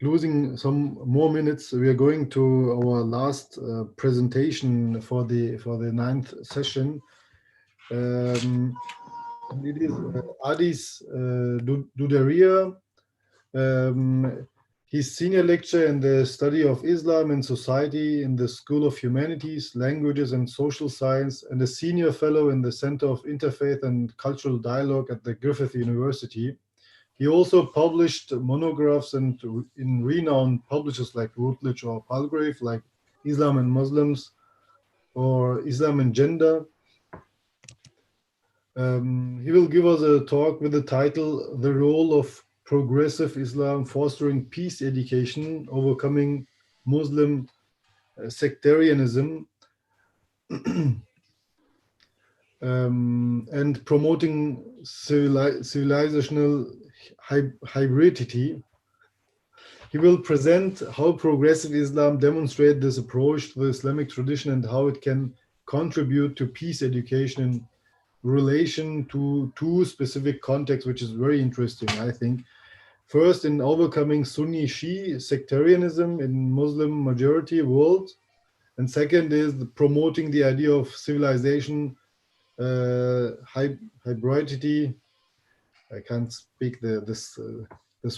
losing some more minutes, we are going to our last presentation for the 9th session. It is Adis Dudaria. He's senior lecturer in the study of Islam and society in the School of Humanities, Languages and Social Science, and a senior fellow in the Center of Interfaith and Cultural Dialogue at the Griffith University. He also published monographs in renowned publishers like Routledge or Palgrave, like Islam and Muslims or Islam and Gender. He will give us a talk with the title, The Role of Progressive Islam Fostering Peace Education, Overcoming Muslim Sectarianism, and Promoting Civilizational Hybridity. He will present how progressive Islam demonstrates this approach to the Islamic tradition and how it can contribute to peace education in relation to two specific contexts, which is very interesting, I think. First, in overcoming Sunni Shia sectarianism in Muslim majority world, and second is promoting the idea of civilization hybridity. I can't speak this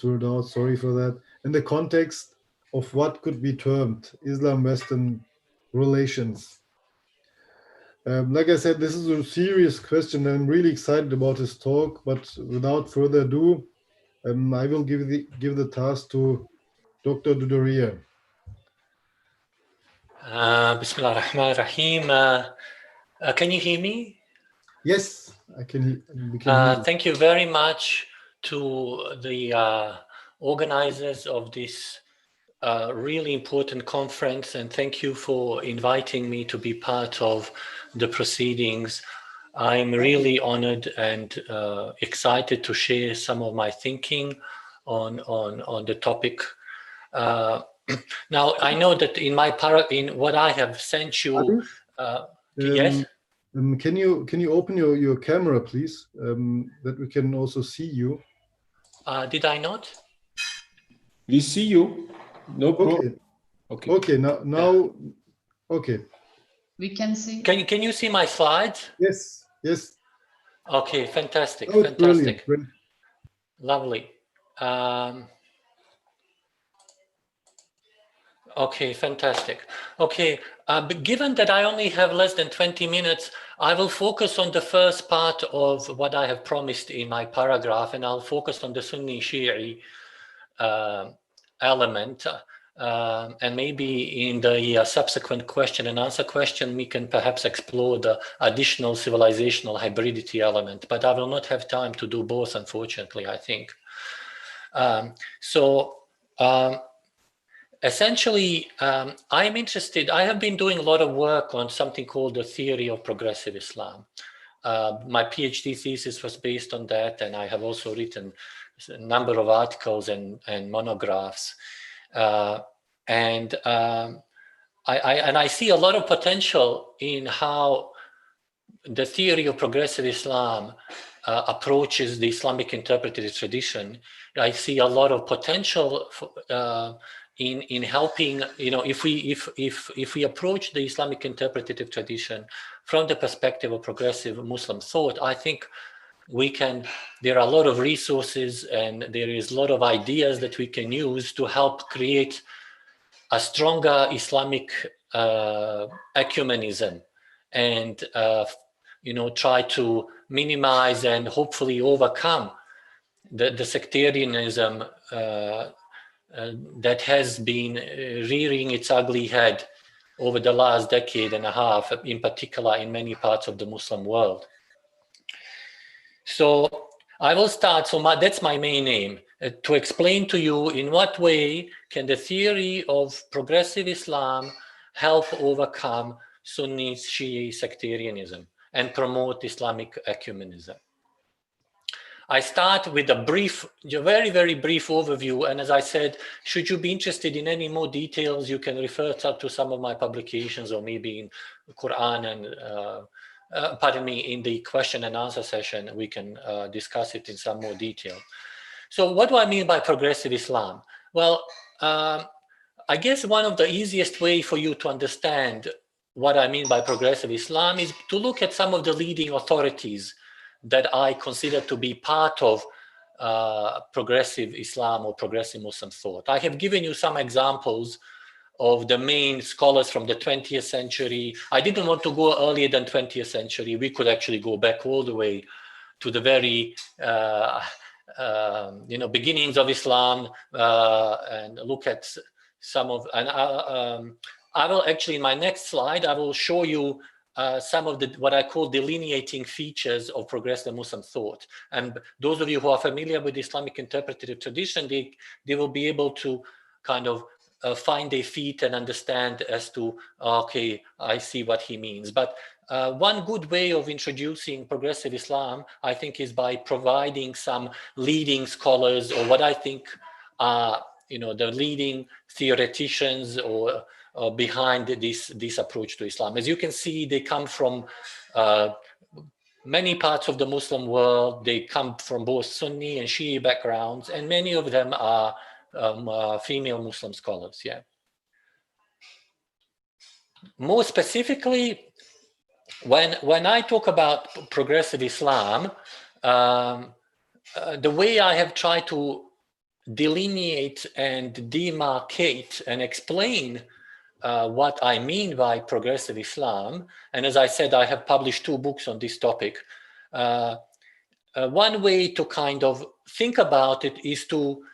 word out, sorry for that. In the context of what could be termed Islam-Western relations. Like I said, this is a serious question. I'm really excited about this talk, but without further ado, I will give the task to Dr. Dudaria. Bismillah ar-Rahman ar-Rahim. Can you hear me? Yes, I can. We can hear you. Thank you very much to the organizers of this really important conference, and thank you for inviting me to be part of the proceedings. I'm really honored and excited to share some of my thinking on the topic. Now, I know that in what I have sent you, yes? Can you open your camera, please, that we can also see you? Did I not? We see you. No problem. Okay. Okay. Now. Okay. We can see. Can you see my slides? Yes. Yes. Okay. Fantastic. Oh, fantastic. Brilliant. Lovely. Okay, fantastic. Okay, but given that I only have less than 20 minutes, I will focus on the first part of what I have promised in my paragraph, and I'll focus on the Sunni Shi'i element. And maybe in the subsequent question and answer question, we can perhaps explore the additional civilizational hybridity element, but I will not have time to do both, unfortunately, I think. Essentially, I'm interested, I have been doing a lot of work on something called the theory of progressive Islam. My PhD thesis was based on that, and I have also written a number of articles and monographs. I see a lot of potential in how the theory of progressive Islam approaches the Islamic interpretive tradition. I see a lot of potential in helping, if we approach the Islamic interpretative tradition from the perspective of progressive Muslim thought, I think there are a lot of resources and there is a lot of ideas that we can use to help create a stronger Islamic ecumenism and try to minimize and hopefully overcome the sectarianism that has been rearing its ugly head over the last decade and a half, in particular in many parts of the Muslim world. So I will start, that's my main aim, to explain to you in what way can the theory of progressive Islam help overcome Sunni Shia sectarianism and promote Islamic ecumenism. I start with a very, very brief overview. And as I said, should you be interested in any more details, you can refer to some of my publications or maybe in Quran and, in the question and answer session, we can discuss it in some more detail. So what do I mean by progressive Islam? Well, I guess one of the easiest way for you to understand what I mean by progressive Islam is to look at some of the leading authorities that I consider to be part of progressive Islam or progressive Muslim thought. I have given you some examples of the main scholars from the 20th century. I didn't want to go earlier than 20th century. We could actually go back all the way to the very beginnings of Islam and look at some of, and I will actually, in my next slide, I will show you some of what I call delineating features of progressive Muslim thought. And those of you who are familiar with Islamic interpretative tradition, they will be able to kind of find their feet and understand as to, okay, I see what he means. But one good way of introducing progressive Islam, I think, is by providing some leading scholars or what I think are, the leading theoreticians or behind this approach to Islam. As you can see, they come from many parts of the Muslim world. They come from both Sunni and Shia backgrounds, and many of them are female Muslim scholars. Yeah. More specifically, when I talk about progressive Islam, the way I have tried to delineate and demarcate and explain what I mean by progressive Islam, and as I said, I have published 2 books on this topic. One way to kind of think about it is to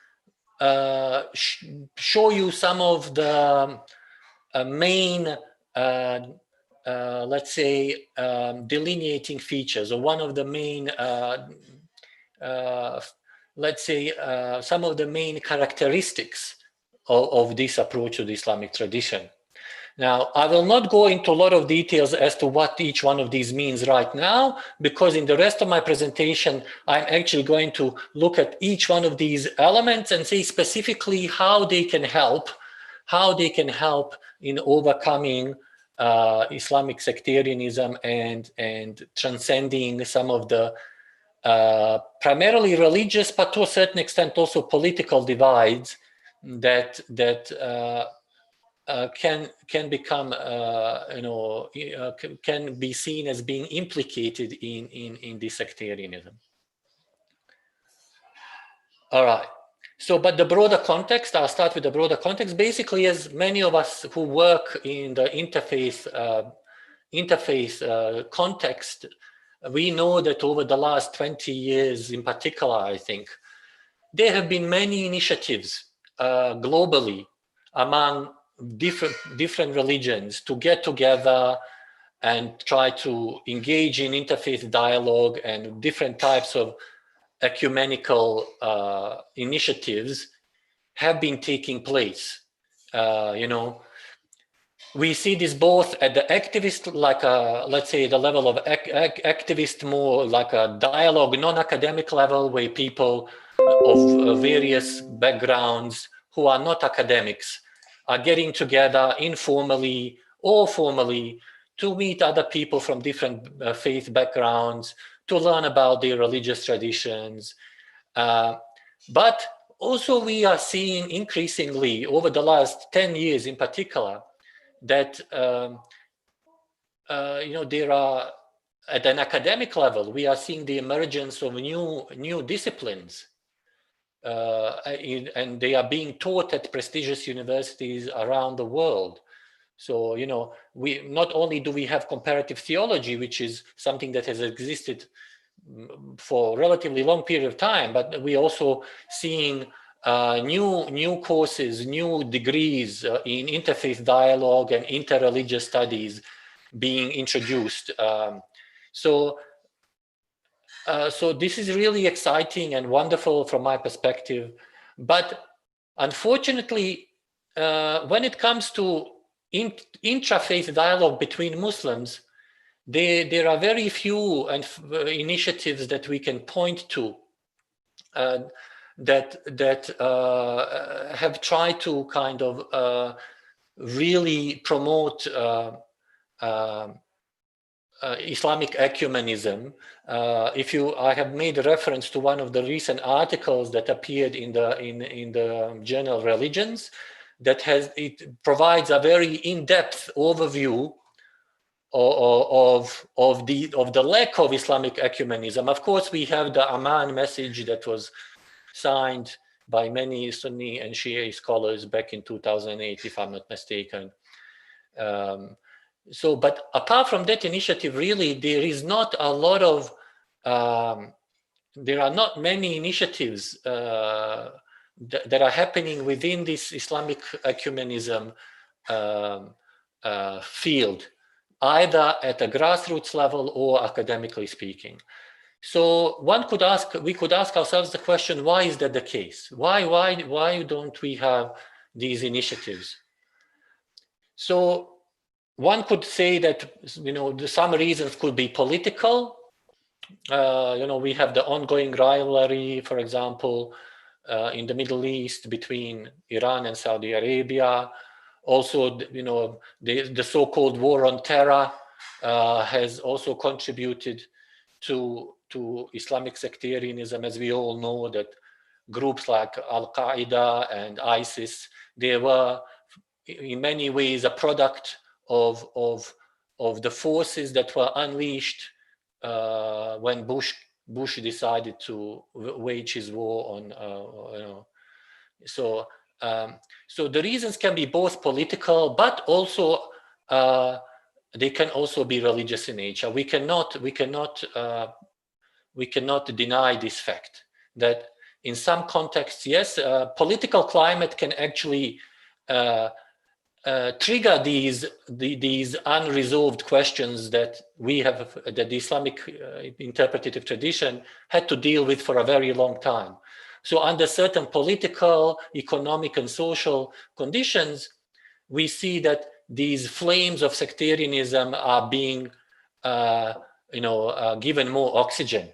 show you some of the main, let's say, delineating features, or one of the main, let's say, some of the main characteristics of this approach to the Islamic tradition. Now, I will not go into a lot of details as to what each one of these means right now, because in the rest of my presentation, I'm actually going to look at each one of these elements and say specifically how they can help in overcoming Islamic sectarianism and transcending some of the primarily religious, but to a certain extent also political divides that can become can be seen as being implicated in this sectarianism. All right. So, but the broader context, I'll start with the broader context. Basically, as many of us who work in the interfaith context, we know that over the last 20 years in particular, I think, there have been many initiatives globally among different religions to get together and try to engage in interfaith dialogue and different types of ecumenical initiatives have been taking place. We see this both at the activist, like let's say the level of activist, more like a dialogue, non-academic level, where people of various backgrounds who are not academics are getting together informally or formally to meet other people from different faith backgrounds, to learn about their religious traditions. But also we are seeing increasingly over the last 10 years in particular, that there are, at an academic level, we are seeing the emergence of new disciplines, and they are being taught at prestigious universities around the world. So, we not only do we have comparative theology, which is something that has existed for a relatively long period of time, but we also seeing new courses, new degrees in interfaith dialogue and interreligious studies being introduced. So this is really exciting and wonderful from my perspective. But unfortunately, when it comes to intrafaith dialogue between Muslims, there are very few initiatives that we can point to that have tried to kind of really promote Islamic ecumenism. I have made reference to one of the recent articles that appeared in the journal Religions, it provides a very in-depth overview of the lack of Islamic ecumenism. Of course, we have the Amman message that was signed by many Sunni and Shia scholars back in 2008, if I'm not mistaken. But apart from that initiative, really, there is not a lot of, there are not many initiatives that are happening within this Islamic ecumenism field, either at a grassroots level or academically speaking. So we could ask ourselves the question, why is that the case? Why don't we have these initiatives? So one could say that, some reasons could be political. We have the ongoing rivalry, for example, in the Middle East between Iran and Saudi Arabia. Also, the so-called war on terror has also contributed to Islamic sectarianism. As we all know, that groups like Al-Qaeda and ISIS, they were in many ways a product of the forces that were unleashed when Bush decided to wage his war on. So the reasons can be both political, but also they can also be religious in nature. We cannot deny this fact that in some contexts, yes, political climate can actually trigger these unresolved questions that the Islamic interpretative tradition had to deal with for a very long time. So under certain political, economic, and social conditions, we see that these flames of sectarianism are being, given more oxygen.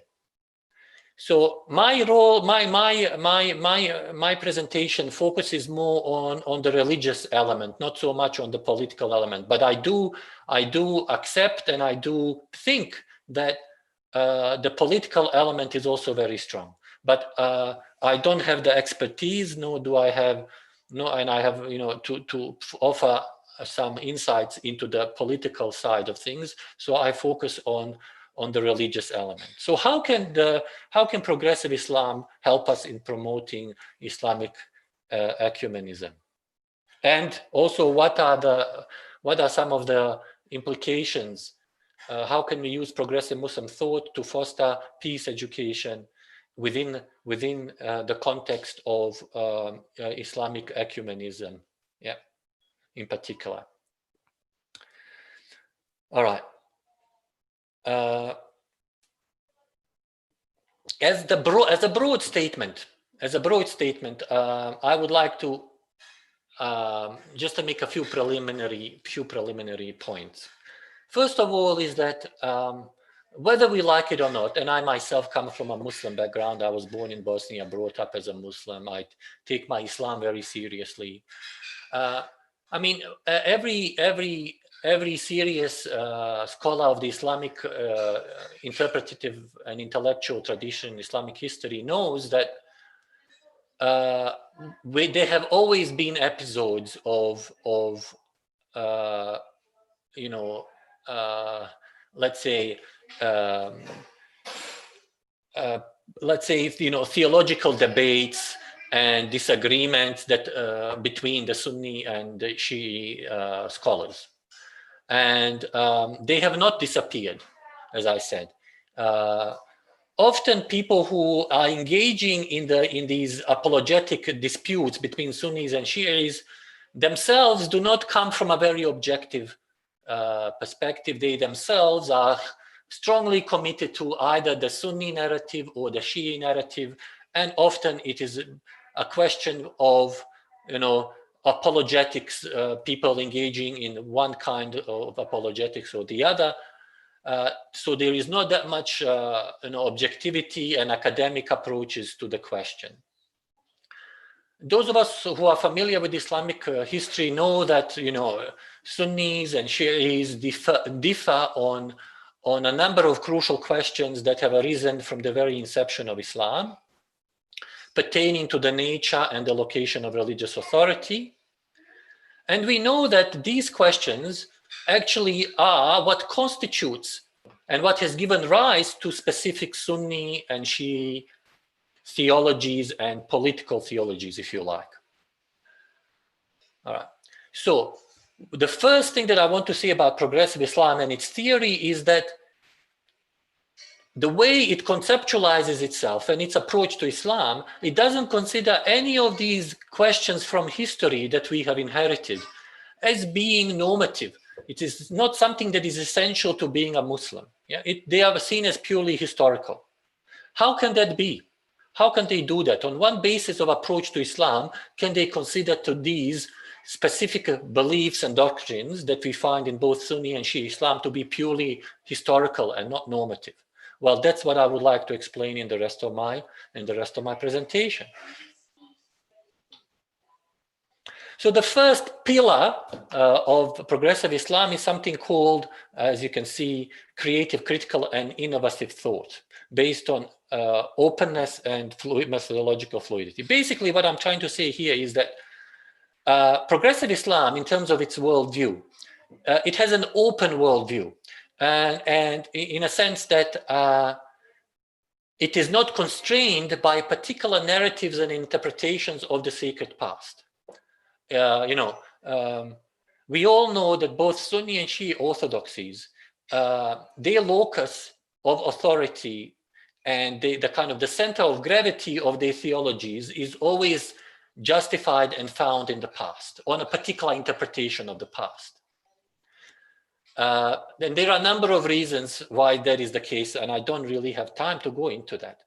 So my role, my presentation focuses more on the religious element, not so much on the political element. But I do accept and I do think that the political element is also very strong. But I don't have the expertise, nor do I have and I have to offer some insights into the political side of things. So I focus on the religious element. So how can progressive Islam help us in promoting Islamic ecumenism? And also, what are some of the implications? How can we use progressive Muslim thought to foster peace education within the context of Islamic ecumenism? Yeah, in particular. All right. As a broad statement, I would like to just to make a few preliminary points. First of all, is that whether we like it or not, and I myself come from a Muslim background. I was born in Bosnia, brought up as a Muslim. I take my Islam very seriously. I mean, every serious scholar of the Islamic interpretative and intellectual tradition in Islamic history knows that there have always been episodes of let's say theological debates and disagreements that between the Sunni and the Shi'i scholars. And they have not disappeared, as I said. Often people who are engaging in these apologetic disputes between Sunnis and Shi'is themselves do not come from a very objective perspective. They themselves are strongly committed to either the Sunni narrative or the Shi'i narrative. And often it is a question of, apologetics, people engaging in one kind of apologetics or the other. So there is not that much objectivity and academic approaches to the question. Those of us who are familiar with Islamic history know that Sunnis and Shi'is differ on a number of crucial questions that have arisen from the very inception of Islam, pertaining to the nature and the location of religious authority. And we know that these questions actually are what constitutes and what has given rise to specific Sunni and Shi'i theologies and political theologies, if you like. All right. So the first thing that I want to say about progressive Islam and its theory is that the way it conceptualizes itself and its approach to Islam, it doesn't consider any of these questions from history that we have inherited as being normative. It is not something that is essential to being a Muslim. Yeah? They are seen as purely historical. How can that be? How can they do that? On one basis of approach to Islam, can they consider to these specific beliefs and doctrines that we find in both Sunni and Shi'i Islam to be purely historical and not normative? Well, that's what I would like to explain in the rest of my presentation. So the first pillar of progressive Islam is something called, as you can see, creative, critical, and innovative thought, based on openness and methodological fluidity. Basically, what I'm trying to say here is that progressive Islam, in terms of its worldview, it has an open worldview. And in a sense that it is not constrained by particular narratives and interpretations of the sacred past. We all know that both Sunni and Shi'i orthodoxies, their locus of authority and the kind of the center of gravity of their theologies is always justified and found in the past, on a particular interpretation of the past. And there are a number of reasons why that is the case, and I don't really have time to go into that.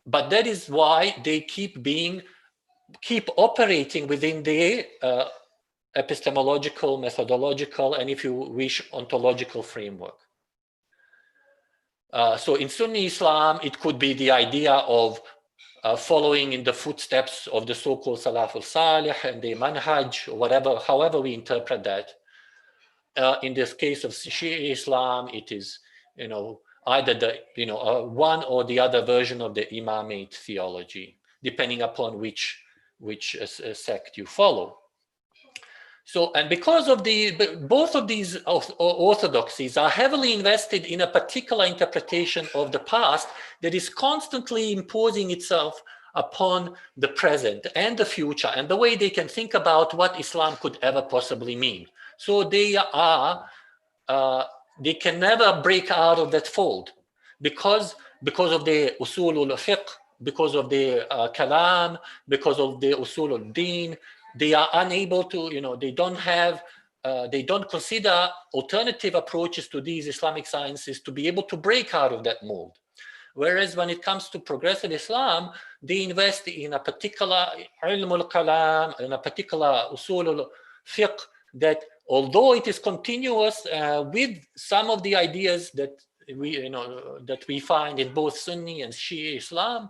But that is why they keep operating within their epistemological, methodological, and if you wish, ontological framework. So in Sunni Islam, it could be the idea of following in the footsteps of the so-called Salaful Salih and the Manhaj, or whatever, however we interpret that. In this case of Shia Islam, it is, either the, one or the other version of the Imamate theology, depending upon which sect you follow. So, and because of both of these orthodoxies are heavily invested in a particular interpretation of the past that is constantly imposing itself upon the present and the future and the way they can think about what Islam could ever possibly mean. So they can never break out of that fold because of the usul al-fiqh, because of the kalam, because of the usul al-din. They are unable to, they don't consider alternative approaches to these Islamic sciences to be able to break out of that mold. Whereas when it comes to progressive Islam, they invest in a particular ilm al-kalam, in a particular usul al-fiqh that, although it is continuous with some of the ideas that we find in both Sunni and Shia Islam,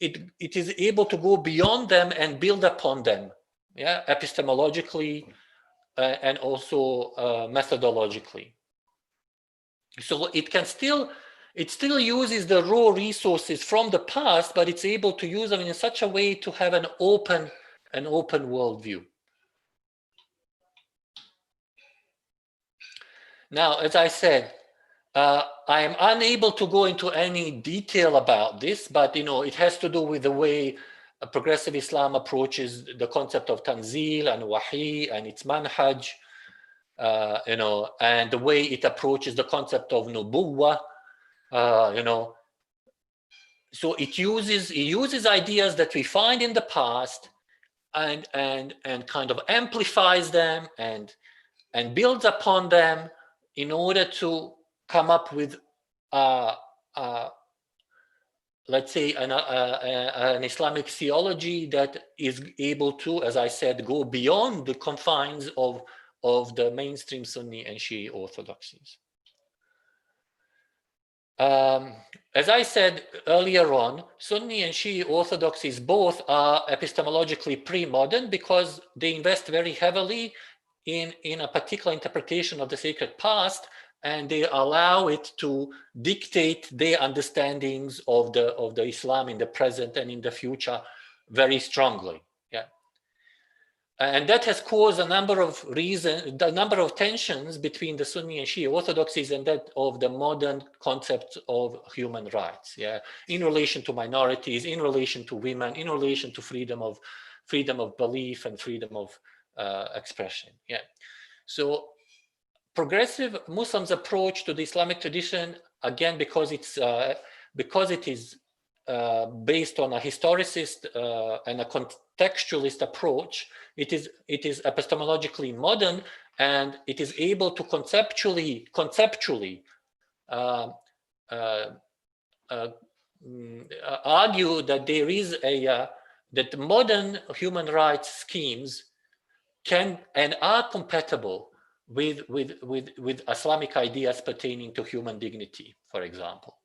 it is able to go beyond them and build upon them, epistemologically and also methodologically. So it still uses the raw resources from the past, but it's able to use them in such a way to have an open worldview. Now, as I said, I am unable to go into any detail about this, but it has to do with the way progressive Islam approaches the concept of tanzil and wahi and its manhaj, and the way it approaches the concept of nubuwwah, So it uses ideas that we find in the past and kind of amplifies them and builds upon them in order to come up with, let's say, an Islamic theology that is able to, as I said, go beyond the confines of the mainstream Sunni and Shia orthodoxies. As I said earlier on, Sunni and Shia orthodoxies both are epistemologically pre-modern because they invest very heavily in a particular interpretation of the sacred past, and they allow it to dictate their understandings of the Islam in the present and in the future very strongly. And that has caused a number of tensions between the Sunni and Shia orthodoxies and that of the modern concept of human rights, in relation to minorities, in relation to women, in relation to freedom of belief and freedom of expression. So progressive Muslims' approach to the Islamic tradition, again, because it is based on a historicist and a contextualist approach, it is epistemologically modern, and it is able to conceptually argue that there is that modern human rights schemes can and are compatible with Islamic ideas pertaining to human dignity, for example.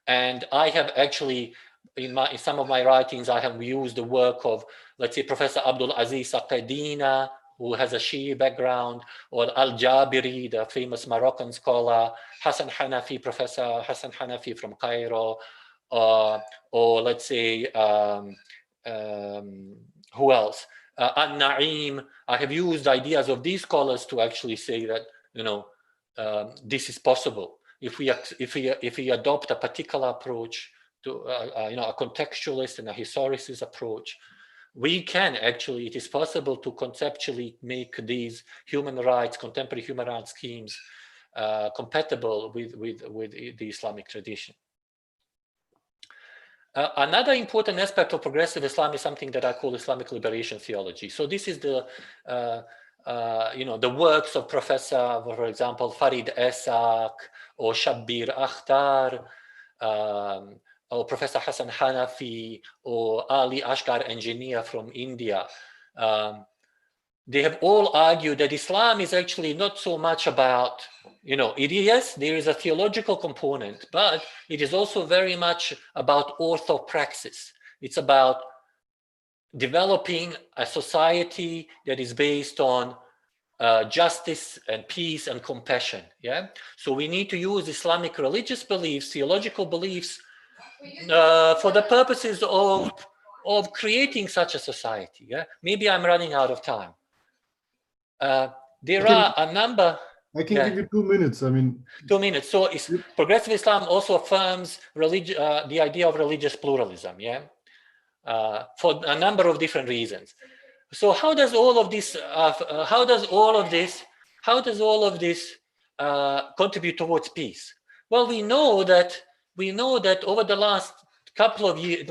And I have actually, in some of my writings, I have used the work of, let's say, Professor Abdul Aziz Aqedina, who has a Shia background, or Al-Jabiri, the famous Moroccan scholar, Professor Hassan Hanafi from Cairo, or let's say, who else? An-Na'im. I have used ideas of these scholars to actually say that, this is possible. If we adopt a particular approach to a contextualist and a historicist approach, we can actually, it is possible to conceptually make these contemporary human rights schemes compatible with the Islamic tradition. Another important aspect of progressive Islam is something that I call Islamic liberation theology. So this is the works of Professor, for example, Farid Esak, or Shabbir Akhtar, or Professor Hassan Hanafi, or Ali Ashgar Engineer from India. they have all argued that Islam is actually not so much about, yes, there is a theological component, but it is also very much about orthopraxis. It's about developing a society that is based on justice and peace and compassion. Yeah. So we need to use Islamic religious beliefs, theological beliefs, for the purposes of creating such a society. Yeah. Maybe I'm running out of time. There are a number. I can give you 2 minutes. I mean, 2 minutes. So progressive Islam also affirms the idea of religious pluralism. Yeah. For a number of different reasons. So how does all of this contribute towards peace? Well, we know that over the last couple of years,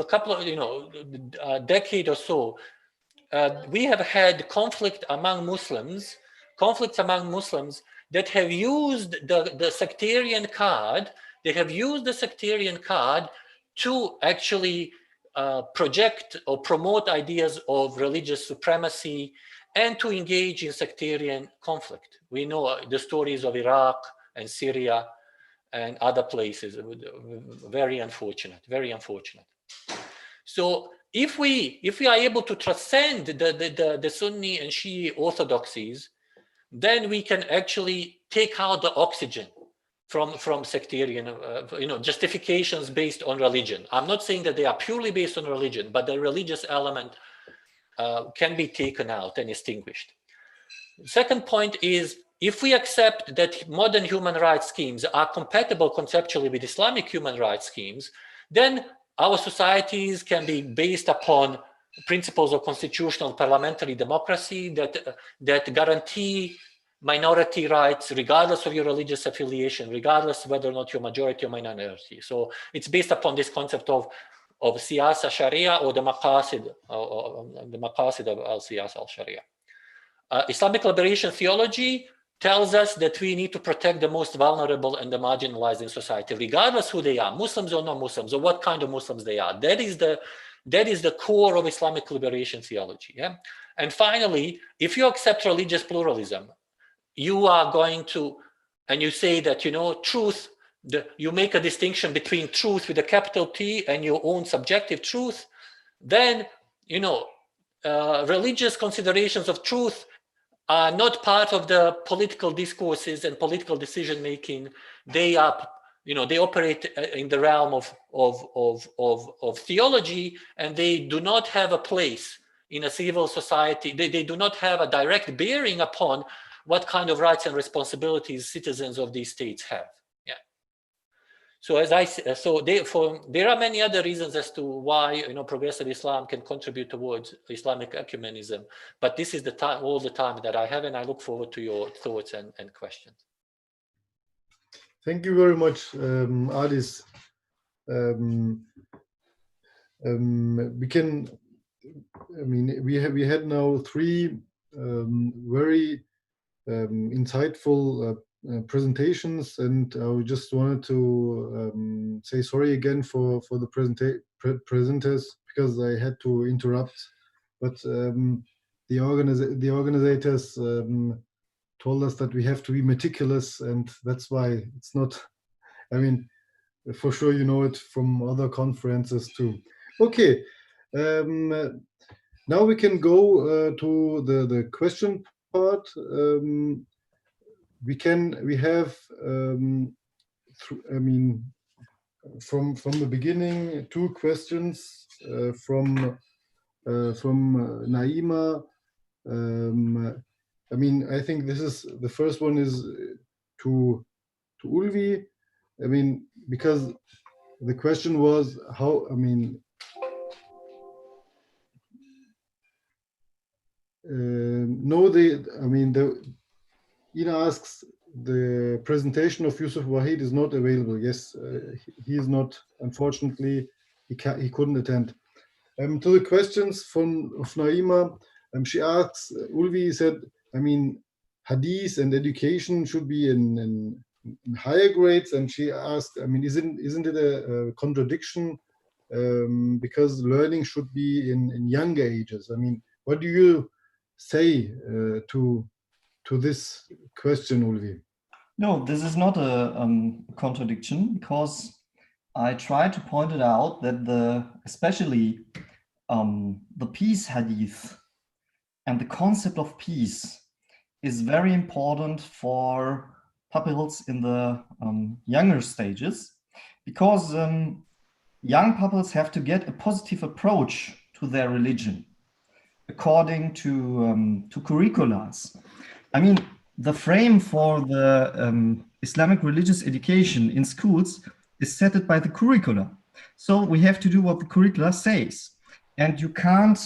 decade or so, we have had conflicts among Muslims that have used the sectarian card. They have used the sectarian card to actually project or promote ideas of religious supremacy and to engage in sectarian conflict. We know the stories of Iraq and Syria and other places. Very unfortunate, very unfortunate. So if we are able to transcend the Sunni and Shi'i orthodoxies, then we can actually take out the oxygen from sectarian, justifications based on religion. I'm not saying that they are purely based on religion, but the religious element can be taken out and extinguished. Second point is, if we accept that modern human rights schemes are compatible conceptually with Islamic human rights schemes, then our societies can be based upon principles of constitutional parliamentary democracy that guarantee minority rights, regardless of your religious affiliation, regardless whether or not you're majority or minority. So it's based upon this concept of siyasa sharia or the maqasid of al-siyasa al-sharia. Islamic liberation theology tells us that we need to protect the most vulnerable and the marginalized in society, regardless who they are, Muslims or non-Muslims, or what kind of Muslims they are. That is the core of Islamic liberation theology. Yeah? And finally, if you accept religious pluralism, you are going to, and you say that, truth, you make a distinction between truth with a capital T and your own subjective truth, then, religious considerations of truth are not part of the political discourses and political decision-making. They are, they operate in the realm of theology, and they do not have a place in a civil society. They do not have a direct bearing upon what kind of rights and responsibilities citizens of these states have. Yeah. So there are many other reasons as to why progressive Islam can contribute towards Islamic ecumenism, but this is all the time that I have, and I look forward to your thoughts and questions. Thank you very much, Adis. We had now 3 very insightful presentations, and I just wanted to say sorry again for the presenters, because I had to interrupt, but the organizers told us that we have to be meticulous, and that's why it's not, for sure you know it from other conferences too. Okay, now we can go to the question part. We have from the beginning 2 questions from Naima. I think this is the first one is to Ulvi. Because the question was how, Ina asks, the presentation of Yusuf Wahid is not available. Yes, he is not, unfortunately, he couldn't attend. To the questions of Naima, she asks, Ulvi said, hadith and education should be in higher grades, and she asked, isn't it a contradiction, because learning should be in younger ages? What do you say to this question, Ulvi? No, this is not a contradiction, because I try to point it out that especially the peace hadith and the concept of peace is very important for pupils in the younger stages, because young pupils have to get a positive approach to their religion according to curriculums. I mean, the frame for the Islamic religious education in schools is set by the curricula. So we have to do what the curricula says, and you can't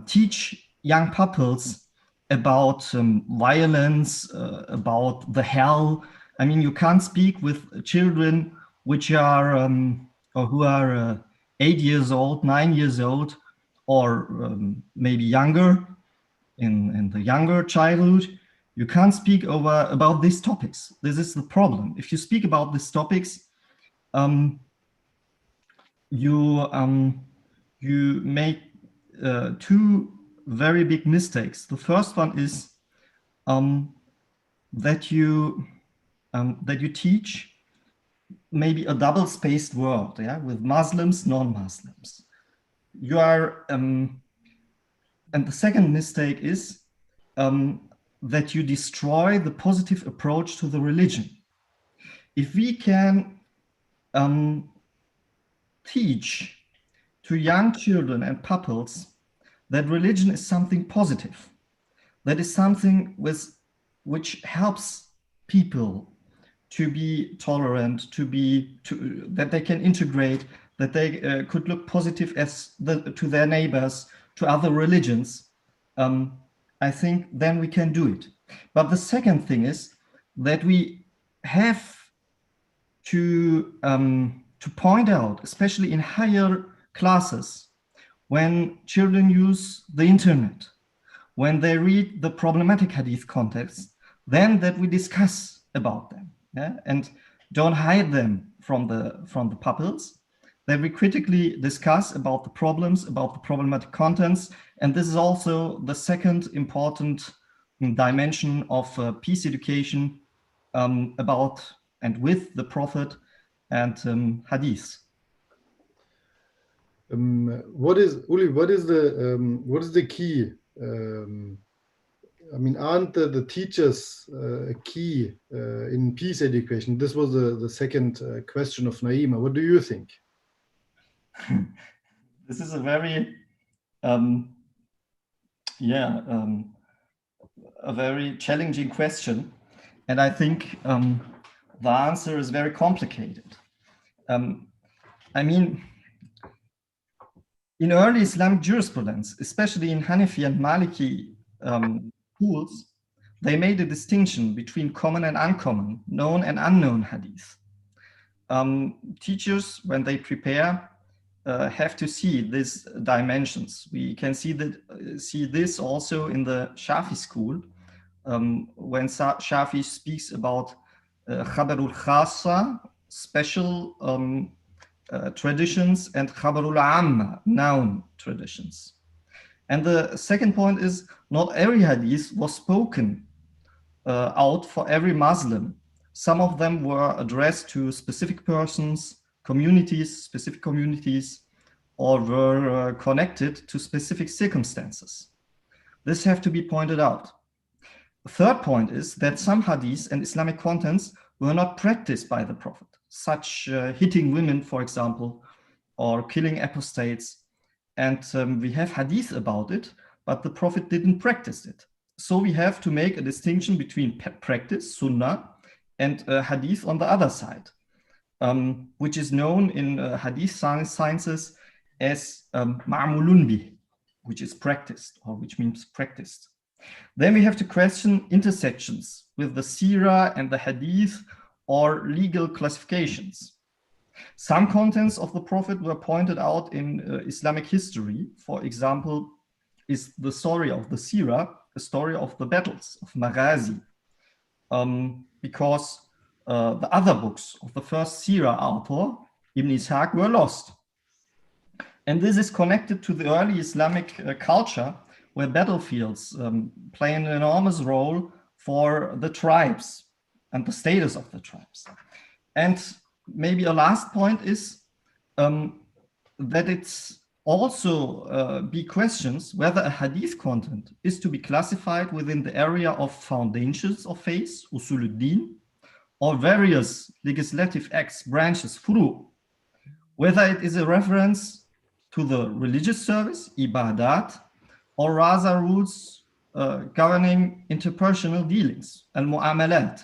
teach young pupils about violence, about the hell. I mean, you can't speak with children which are or who are 8 years old, 9 years old, or maybe younger, in the younger childhood. You can't speak about these topics. This is the problem. If you speak about these topics, you make two very big mistakes. The first one is that you teach maybe a double-spaced world, yeah, with Muslims, non-Muslims. You are, and the second mistake is that you destroy the positive approach to the religion. If we can teach to young children and pupils that religion is something positive, that is something which helps people to be tolerant, that they can integrate, that they could look positive to their neighbors, to other religions, I think then we can do it. But the second thing is that we have to point out, especially in higher classes, when children use the internet, when they read the problematic hadith context, then that we discuss about them, yeah? And don't hide them from the pupils, that we critically discuss about the problems, about the problematic contents. And this is also the second important dimension of peace education about and with the Prophet and hadith. What is the key? I mean, aren't the teachers key in peace education? This was the second question of Naima. What do you think? This is a very, a very challenging question, and I think the answer is very complicated. I mean, in early Islamic jurisprudence, especially in Hanafi and Maliki schools, they made a distinction between common and uncommon, known and unknown hadith. Teachers, when they prepare, have to see these dimensions. We can see this also in the Shafi school, when Shafi speaks about Khabarul Khassa, special traditions, and Khabarul Amma, noun traditions. And the second point is, not every hadith was spoken out for every Muslim. Some of them were addressed to specific persons, specific communities, or were connected to specific circumstances. This have to be pointed out. The third point is that some hadiths and Islamic contents were not practiced by the Prophet, such hitting women, for example, or killing apostates. And we have hadith about it, but the Prophet didn't practice it. So we have to make a distinction between practice, sunnah, and hadith on the other side, which is known in hadith sciences as ma'mulun bih, which is practiced, or which means practiced. Then we have to question intersections with the seerah and the hadith, or legal classifications. Some contents of the Prophet were pointed out in Islamic history. For example, is the story of the seerah, the story of the battles of Maghazi, because the other books of the first seerah author, Ibn Ishaq, were lost. And this is connected to the early Islamic culture, where battlefields play an enormous role for the tribes and the status of the tribes. And maybe a last point is that it's also be questions whether a hadith content is to be classified within the area of foundations of faith, usuluddin, or various legislative acts, branches, furu, whether it is a reference to the religious service, ibadat, or rather rules governing interpersonal dealings, al-mu'amalat.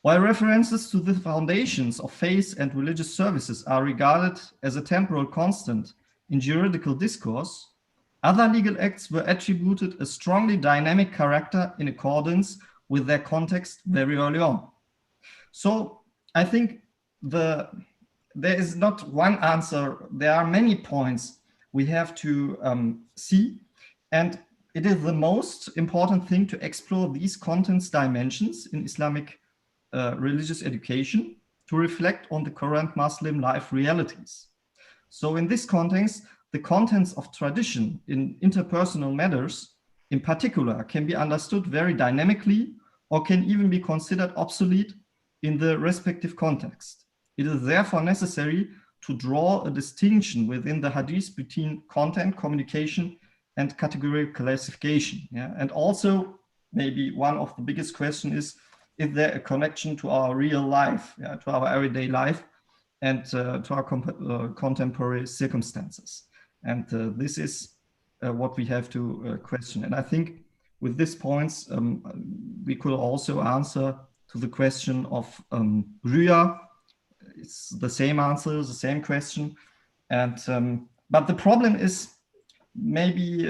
While references to the foundations of faith and religious services are regarded as a temporal constant in juridical discourse, other legal acts were attributed a strongly dynamic character in accordance with their context very early on. So I think there is not one answer. There are many points we have to see, and it is the most important thing to explore these contents dimensions in Islamic religious education to reflect on the current Muslim life realities. So in this context, the contents of tradition in interpersonal matters in particular can be understood very dynamically or can even be considered obsolete in the respective context. It is therefore necessary to draw a distinction within the hadith between content, communication, and category classification. Yeah? And also, maybe one of the biggest questions is there a connection to our real life, yeah, to our everyday life, and to our contemporary circumstances? And this is what we have to question. And I think with these points, we could also answer to the question of Rüya. It's the same answer, the same question. And but the problem is maybe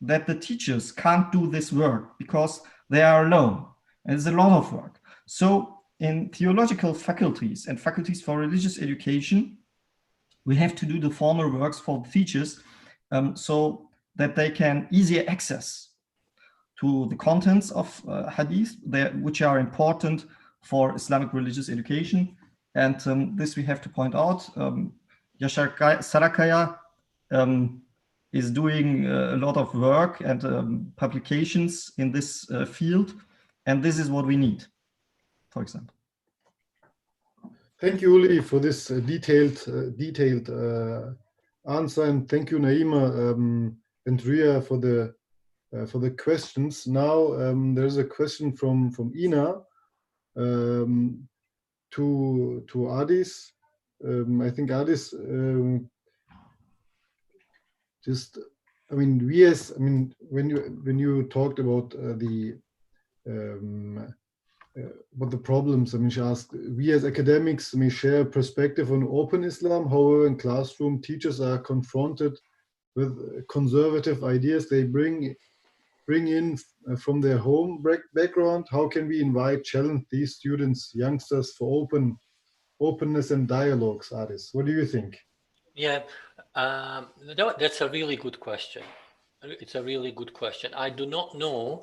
that the teachers can't do this work because they are alone. And it's a lot of work. So in theological faculties and faculties for religious education, we have to do the formal works for the teachers so that they can easier access to the contents of hadith, which are important for Islamic religious education. And this we have to point out. Yashar Sarakaya is doing a lot of work and publications in this field. And this is what we need, for example. Thank you, Uli, for this detailed answer, and thank you, Naima and Rüya, for the questions. Now there's a question from Ina to Adis. I think Adis when you talked about what the problems, she asked, we as academics may share a perspective on open Islam. However, in classroom, teachers are confronted with conservative ideas they bring in from their home background. How can we challenge these students, youngsters, for openness and dialogues, Adis? What do you think? Yeah, that's a really good question. It's a really good question. I do not know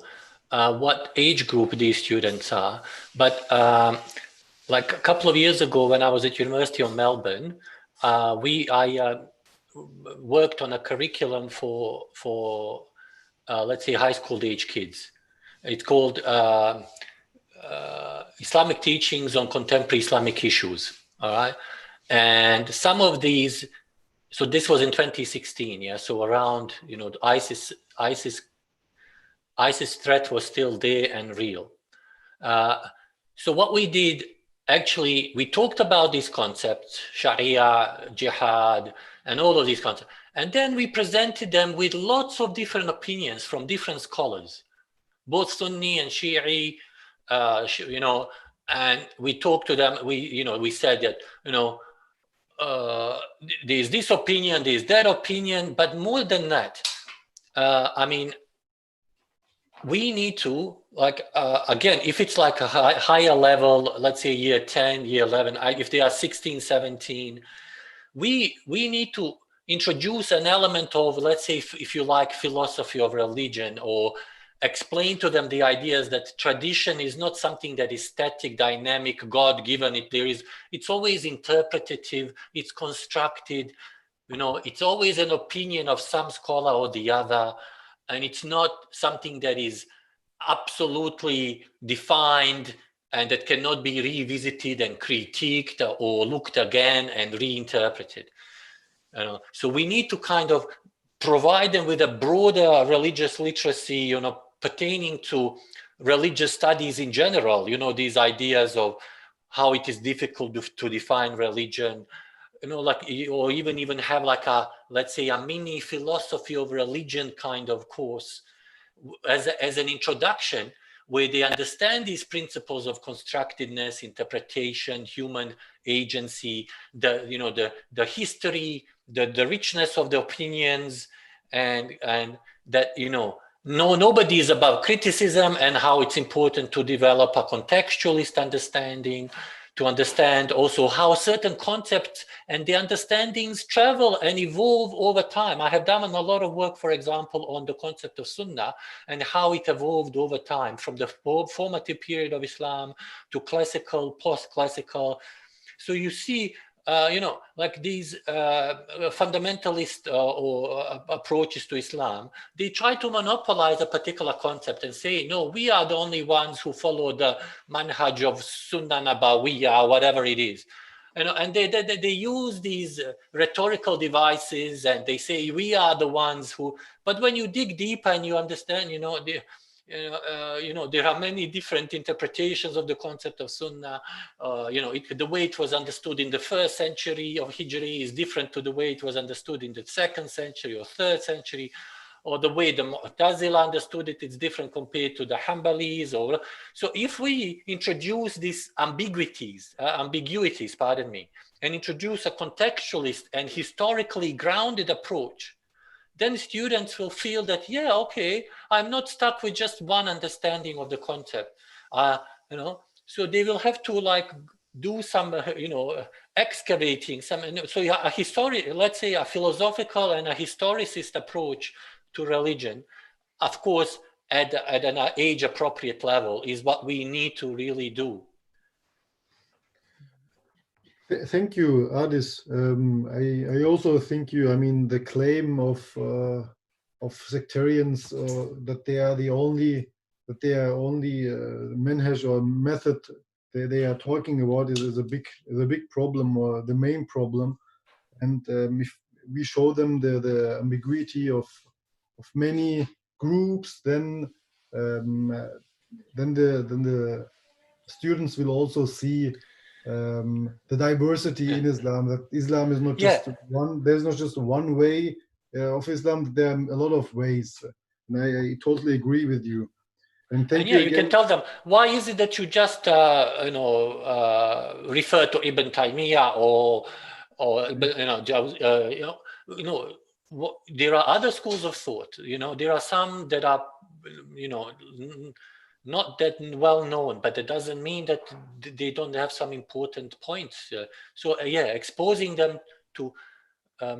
what age group these students are, but like a couple of years ago when I was at University of Melbourne, I worked on a curriculum for let's say high school age kids. It's called Islamic Teachings on Contemporary Islamic Issues, all right? And some of these, so this was in 2016, yeah, so around, the ISIS threat was still there and real. So what we did, actually, we talked about these concepts, Sharia, jihad, and all of these concepts. And then we presented them with lots of different opinions from different scholars, both Sunni and Shi'i, and we talked to them. We said that, there's this opinion, there's that opinion, but more than that, we need to, again, if it's like a higher level, let's say year 10, year 11, if they are 16, 17, we need to introduce an element of, let's say, if you like, philosophy of religion, or explain to them the ideas that tradition is not something that is static, dynamic, God-given. It's always interpretative, it's constructed. You know, it's always an opinion of some scholar or the other, and it's not something that is absolutely defined and that cannot be revisited and critiqued or looked again and reinterpreted. So we need to kind of provide them with a broader religious literacy, you know, pertaining to religious studies in general, you know, these ideas of how it is difficult to define religion, you know, like, or even have like a, let's say, a mini philosophy of religion kind of course as an introduction, where they understand these principles of constructedness, interpretation, human agency, the history, the richness of the opinions, and that, you know, nobody is above criticism, and how it's important to develop a contextualist understanding, to understand also how certain concepts and the understandings travel and evolve over time. I have done a lot of work, for example, on the concept of Sunnah and how it evolved over time from the formative period of Islam to classical, post-classical. So you see, you know, like these fundamentalist approaches to Islam, they try to monopolize a particular concept and say, no, we are the only ones who follow the manhaj of Sunnah Nabawiyya, whatever it is. You know, and they use these rhetorical devices, and they say we are the ones who. But when you dig deeper and you understand, you know, there are many different interpretations of the concept of Sunnah. You know, the way it was understood in the 1st century of Hijri is different to the way it was understood in the 2nd century or 3rd century, or the way the Mu'tazila understood it is different compared to the Hanbalis. So if we introduce these ambiguities, pardon me, and introduce a contextualist and historically grounded approach, then students will feel that, yeah, okay, I'm not stuck with just one understanding of the concept. You know, so they will have to like do some, you know, excavating some. So a historic, let's say, a philosophical and a historicist approach to religion, of course, at an age-appropriate level, is what we need to really do. Thank you, Adis. I also think I mean, the claim of sectarians that they are the only manhaj or method they are talking about is a big problem, or the main problem. And if we show them the ambiguity of many groups, then the students will also see the diversity in Islam, that Islam is not just one, there's not just one way of Islam, there are a lot of ways. And I totally agree with you. And thank you again. You can tell them, why is it that you just refer to Ibn Taymiyyah or there are other schools of thought. You know, there are some that are, you know, not that well known, but it doesn't mean that they don't have some important points. Exposing them to, I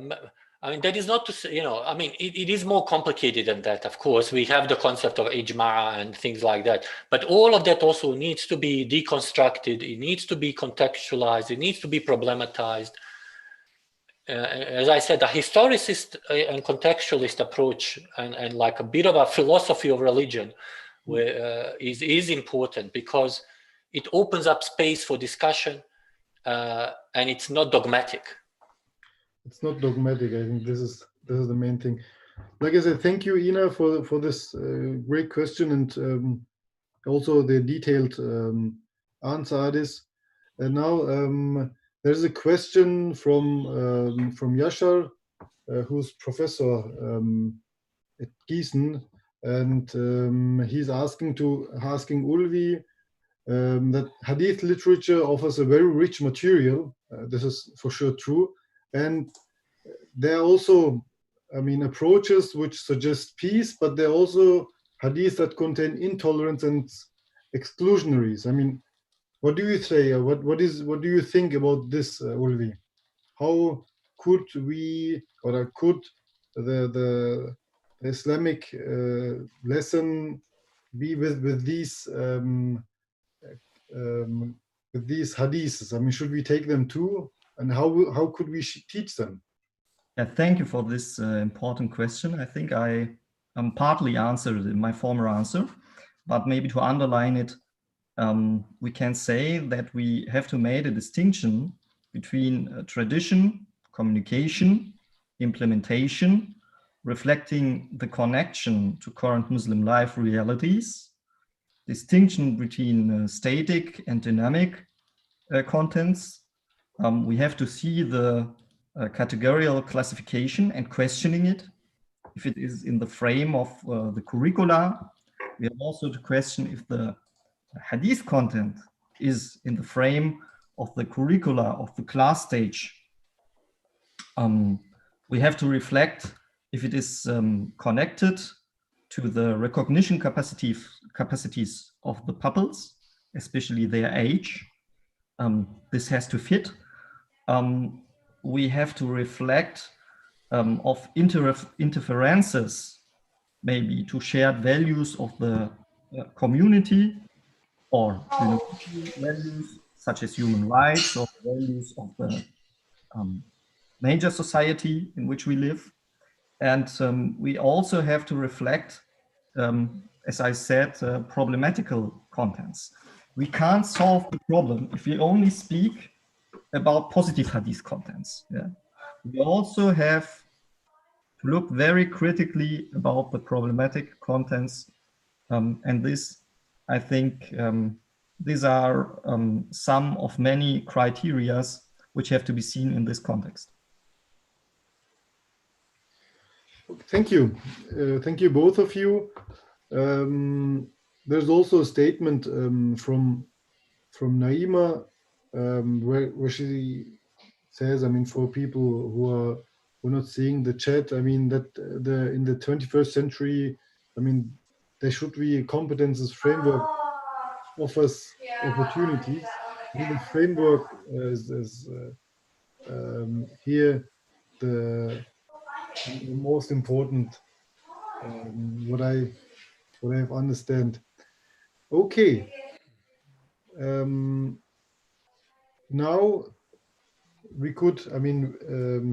mean, that is not to say, you know, I mean, it is more complicated than that. Of course, we have the concept of ijma' and things like that, but all of that also needs to be deconstructed. It needs to be contextualized. It needs to be problematized. As I said, a historicist and contextualist approach and like a bit of a philosophy of religion is important, because it opens up space for discussion, and it's not dogmatic. It's not dogmatic. I think this is the main thing. Like I said, thank you, Ina, for this great question, and also the detailed answer to this. And now there's a question from Yashar, who's professor at Gießen, and he's asking Ulvi that Hadith literature offers a very rich material. This is for sure true. And there are also, I mean, approaches which suggest peace, but there are also hadith that contain intolerance and exclusionaries. I mean, what do you say? What do you think about this, Ulvi? How could we, or could the Islamic lesson be with these hadiths? I mean, should we take them too? And how could we teach them? Yeah, thank you for this important question. I think I partly answered in my former answer, but maybe to underline it, we can say that we have to make a distinction between tradition, communication, implementation, reflecting the connection to current Muslim life realities, distinction between static and dynamic contents. We have to see the categorical classification and questioning it. If it is in the frame of the curricula, we have also to question if the hadith content is in the frame of the curricula of the class stage. We have to reflect if it is connected to the recognition capacities of the pupils, especially their age. This has to fit. We have to reflect of interferences, maybe to shared values of the community, or values such as human rights or values of the major society in which we live. And we also have to reflect, as I said, problematical contents. We can't solve the problem if we only speak about positive hadith contents. Yeah? We also have to look very critically about the problematic contents. And this, I think, these are some of many criteria which have to be seen in this context. Thank you. Thank you, both of you. There's also a statement from Naima where she says, I mean, for people who are not seeing the chat, I mean, that in the 21st century, I mean, there should be a competences framework offers opportunities. And the framework is here the most important, what I have understand. Okay. Now we could, I mean,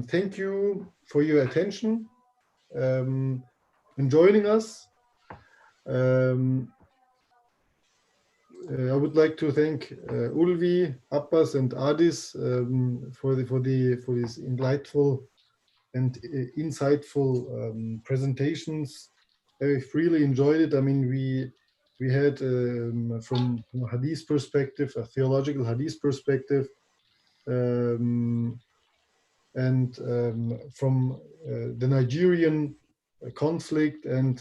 thank you for your attention and joining us. I would like to thank Ulvi, Abbas, and Adis for this delightful and insightful presentations. I've really enjoyed it. I mean, we had from a hadith perspective, a theological hadith perspective, and from the Nigerian conflict and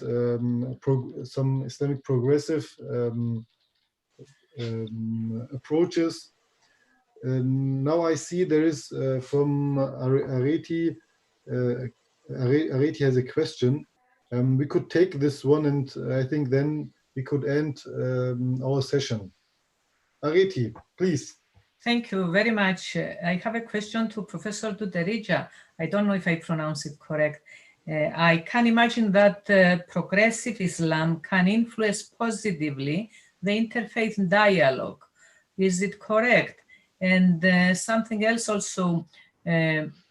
some Islamic progressive approaches. Now I see there is from Areti. Areti has a question. We could take this one, and I think then we could end our session. Areti, please. Thank you very much. I have a question to Professor Duterija. I don't know if I pronounce it correct. I can imagine that progressive Islam can influence positively the interfaith dialogue. Is it correct? And something else also,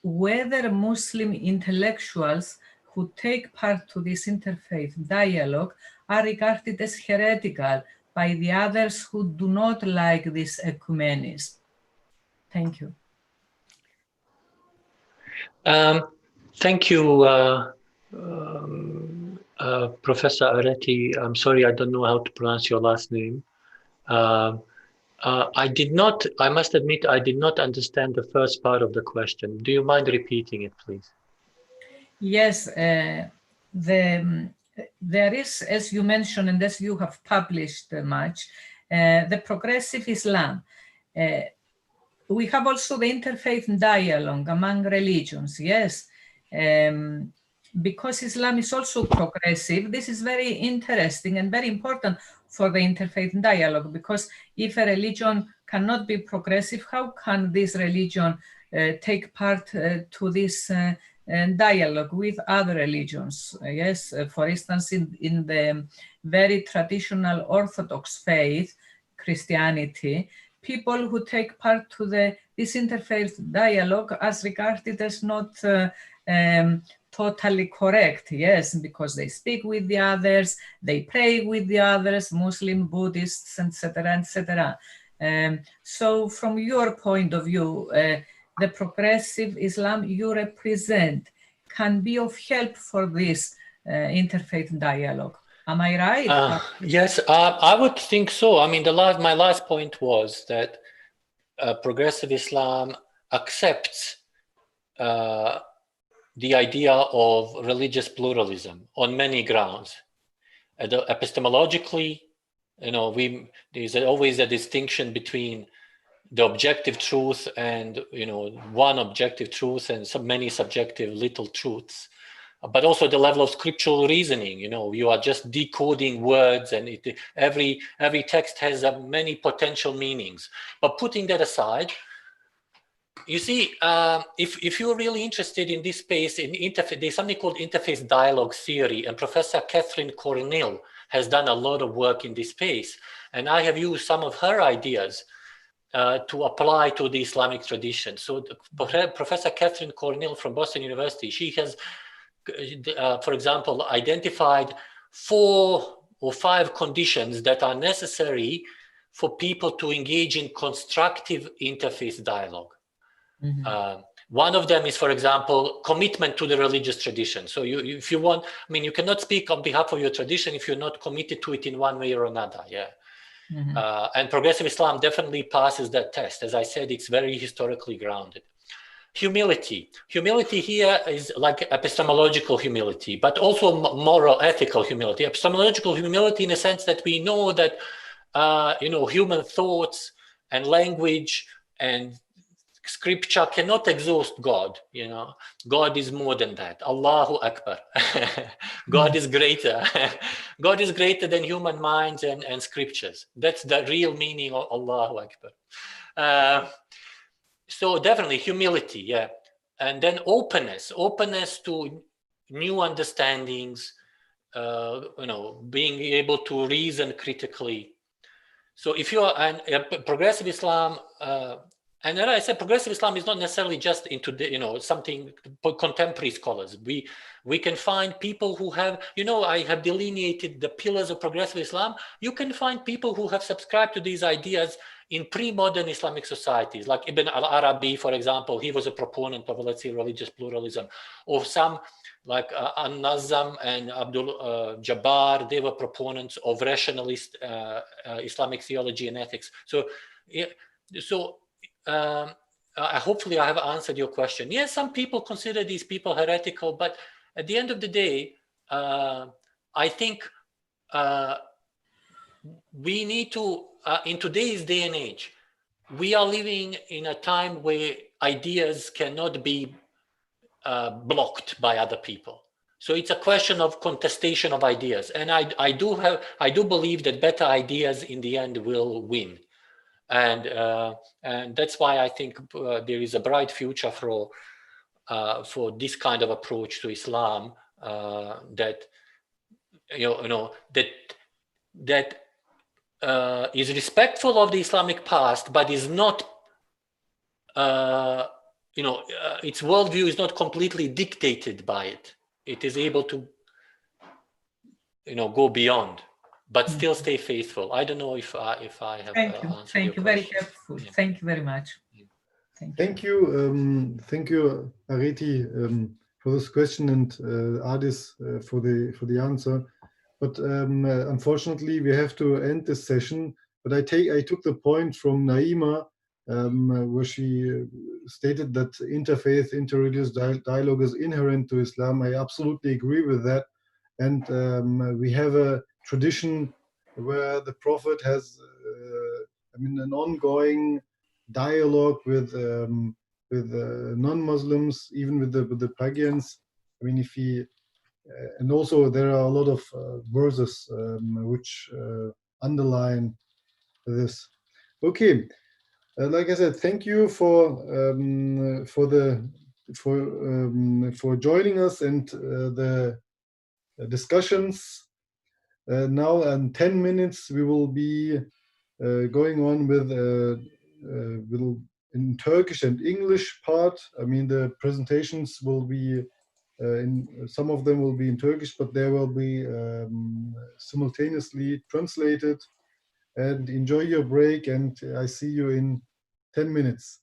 whether Muslim intellectuals who take part to this interfaith dialogue are regarded as heretical by the others who do not like this ecumenism. Thank you. Thank you, Professor Areti. I'm sorry, I don't know how to pronounce your last name. I must admit, I did not understand the first part of the question. Do you mind repeating it, please? Yes, there is, as you mentioned, and as you have published much, the progressive Islam. We have also the interfaith dialogue among religions, yes. Because Islam is also progressive, this is very interesting and very important for the interfaith dialogue, because if a religion cannot be progressive, how can this religion take part to this dialogue with other religions? Yes, for instance, in the very traditional Orthodox faith, Christianity, people who take part to this interfaith dialogue as regarded as not totally correct, yes, because they speak with the others, they pray with the others, Muslim, Buddhists, etc., etc. So from your point of view, the progressive Islam you represent can be of help for this interfaith dialogue. Am I right? Yes, I would think so. I mean, my last point was that progressive Islam accepts the idea of religious pluralism on many grounds. Epistemologically, there's always a distinction between the objective truth and one objective truth and many subjective little truths, but also the level of scriptural reasoning. You are just decoding words, and every text has many potential meanings. But putting that aside, you see, if you're really interested in this space, in interface, there's something called interface dialogue theory, and Professor Catherine Cornell has done a lot of work in this space, and I have used some of her ideas to apply to the Islamic tradition. So Professor Catherine Cornell from Boston University, she has, for example, identified 4 or 5 conditions that are necessary for people to engage in constructive interface dialogue. Mm-hmm. One of them is, for example, commitment to the religious tradition. So if you want, I mean, you cannot speak on behalf of your tradition if you're not committed to it in one way or another. Yeah. Mm-hmm. And progressive Islam definitely passes that test. As I said, it's very historically grounded. Humility. Humility here is like epistemological humility, but also moral, ethical humility. Epistemological humility in the sense that we know that, human thoughts and language and scripture cannot exhaust God. God is more than that. Allahu Akbar. God is greater. God is greater than human minds and scriptures. That's the real meaning of Allahu Akbar. So definitely humility, yeah. And then openness to new understandings, being able to reason critically. So if you are progressive Islam, and then I said progressive Islam is not necessarily just into something contemporary scholars. We can find people who have, I have delineated the pillars of progressive Islam. You can find people who have subscribed to these ideas in pre-modern Islamic societies, like Ibn al-Arabi, for example. He was a proponent of, let's say, religious pluralism. Or some like An-Nazm and Abdul Jabbar, they were proponents of rationalist Islamic theology and ethics. Hopefully I have answered your question. Yes, some people consider these people heretical, but at the end of the day, I think we need to, in today's day and age, we are living in a time where ideas cannot be blocked by other people. So it's a question of contestation of ideas. And I do believe that better ideas in the end will win. And that's why I think there is a bright future for this kind of approach to Islam that is respectful of the Islamic past, but is not its worldview is not completely dictated by it. It is able to go beyond, but still stay faithful. I don't know if I have Thank you. answered Thank your you. Very question. helpful. Yeah. Thank you very much. Thank you. Thank you, Areti, for this question, and Adis for the answer. But unfortunately, we have to end this session. But I took the point from Naima, where she stated that interfaith, interreligious dialogue is inherent to Islam. I absolutely agree with that. And we have a tradition where the Prophet has, an ongoing dialogue with non-Muslims, even with the pagans. I mean, if he and also there are a lot of verses which underline this. Okay, like I said, thank you for joining us and the discussions. Now in 10 minutes we will be going on with in Turkish and English part. I mean, the presentations will be Some of them will be in Turkish, but they will be simultaneously translated. And enjoy your break, and I see you in 10 minutes.